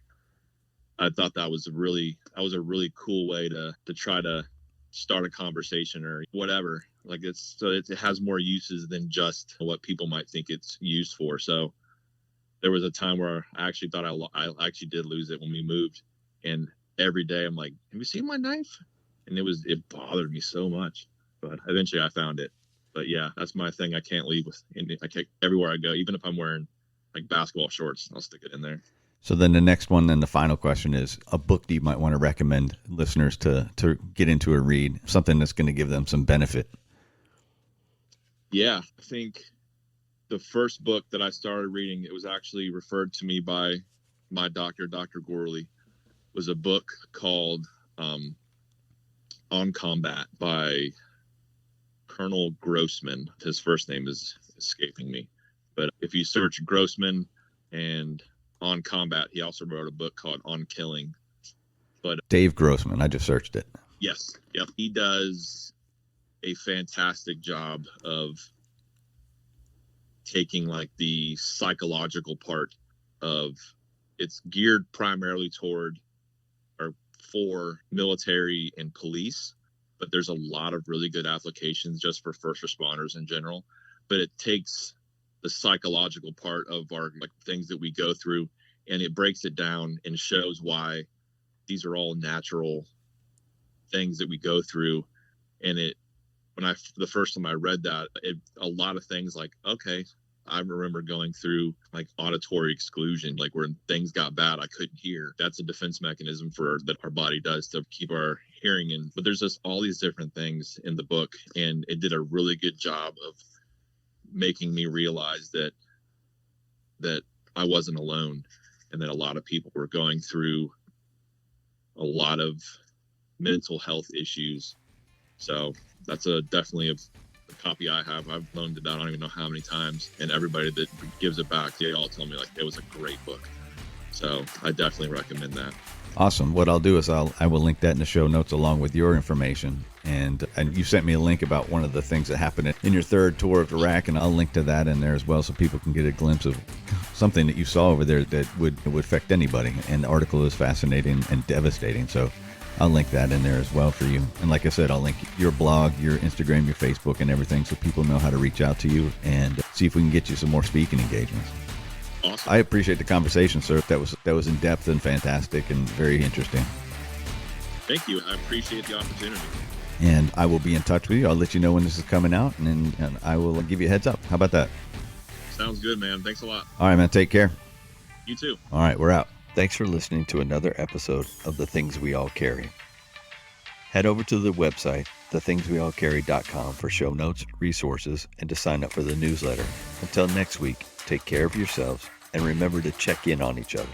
I thought that was a really cool way to try to start a conversation or whatever. Like it has more uses than just what people might think it's used for. So There was a time where I actually thought I actually did lose it when we moved, and every day I'm like, have you seen my knife? And it bothered me so much, but eventually I found it. But yeah, that's my thing. I can't leave with, I can't, everywhere I go, even if I'm wearing like basketball shorts, I'll stick it in there. So then the next one, then the final question is a book that you might want to recommend listeners to get into or read, something that's going to give them some benefit. Yeah, I think the first book that I started reading, it was actually referred to me by my doctor, Dr. Gorley, was a book called On Combat by Colonel Grossman. His first name is escaping me. But if you search Grossman and On Combat, he also wrote a book called On Killing. But Dave Grossman, I just searched it. Yes. Yep. He does a fantastic job of taking like the psychological part of, it's geared primarily toward or for military and police, but there's a lot of really good applications just for first responders in general. But it takes the psychological part of our like things that we go through, and it breaks it down and shows why these are all natural things that we go through. And the first time I read that, a lot of things like, okay, I remember going through like auditory exclusion, like when things got bad, I couldn't hear. That's a defense mechanism that our body does to keep our hearing in. But there's just all these different things in the book, and it did a really good job of making me realize that I wasn't alone, and that a lot of people were going through a lot of mental health issues. So that's definitely a copy I have. I've loaned it out, I don't even know how many times, and everybody that gives it back, they all tell me like it was a great book. So I definitely recommend that. Awesome. What I'll do is I will link that in the show notes along with your information. And you sent me a link about one of the things that happened in your third tour of Iraq, and I'll link to that in there as well so people can get a glimpse of something that you saw over there that would affect anybody. And the article is fascinating and devastating. So I'll link that in there as well for you. And like I said, I'll link your blog, your Instagram, your Facebook, and everything so people know how to reach out to you and see if we can get you some more speaking engagements. Awesome. I appreciate the conversation, sir. That was in depth and fantastic and very interesting. Thank you. I appreciate the opportunity. And I will be in touch with you. I'll let you know when this is coming out, and I will give you a heads up. How about that? Sounds good, man. Thanks a lot. All right, man. Take care. You too. All right, we're out. Thanks for listening to another episode of The Things We All Carry. Head over to the website, thethingsweallcarry.com, for show notes, resources, and to sign up for the newsletter. Until next week, take care of yourselves and remember to check in on each other.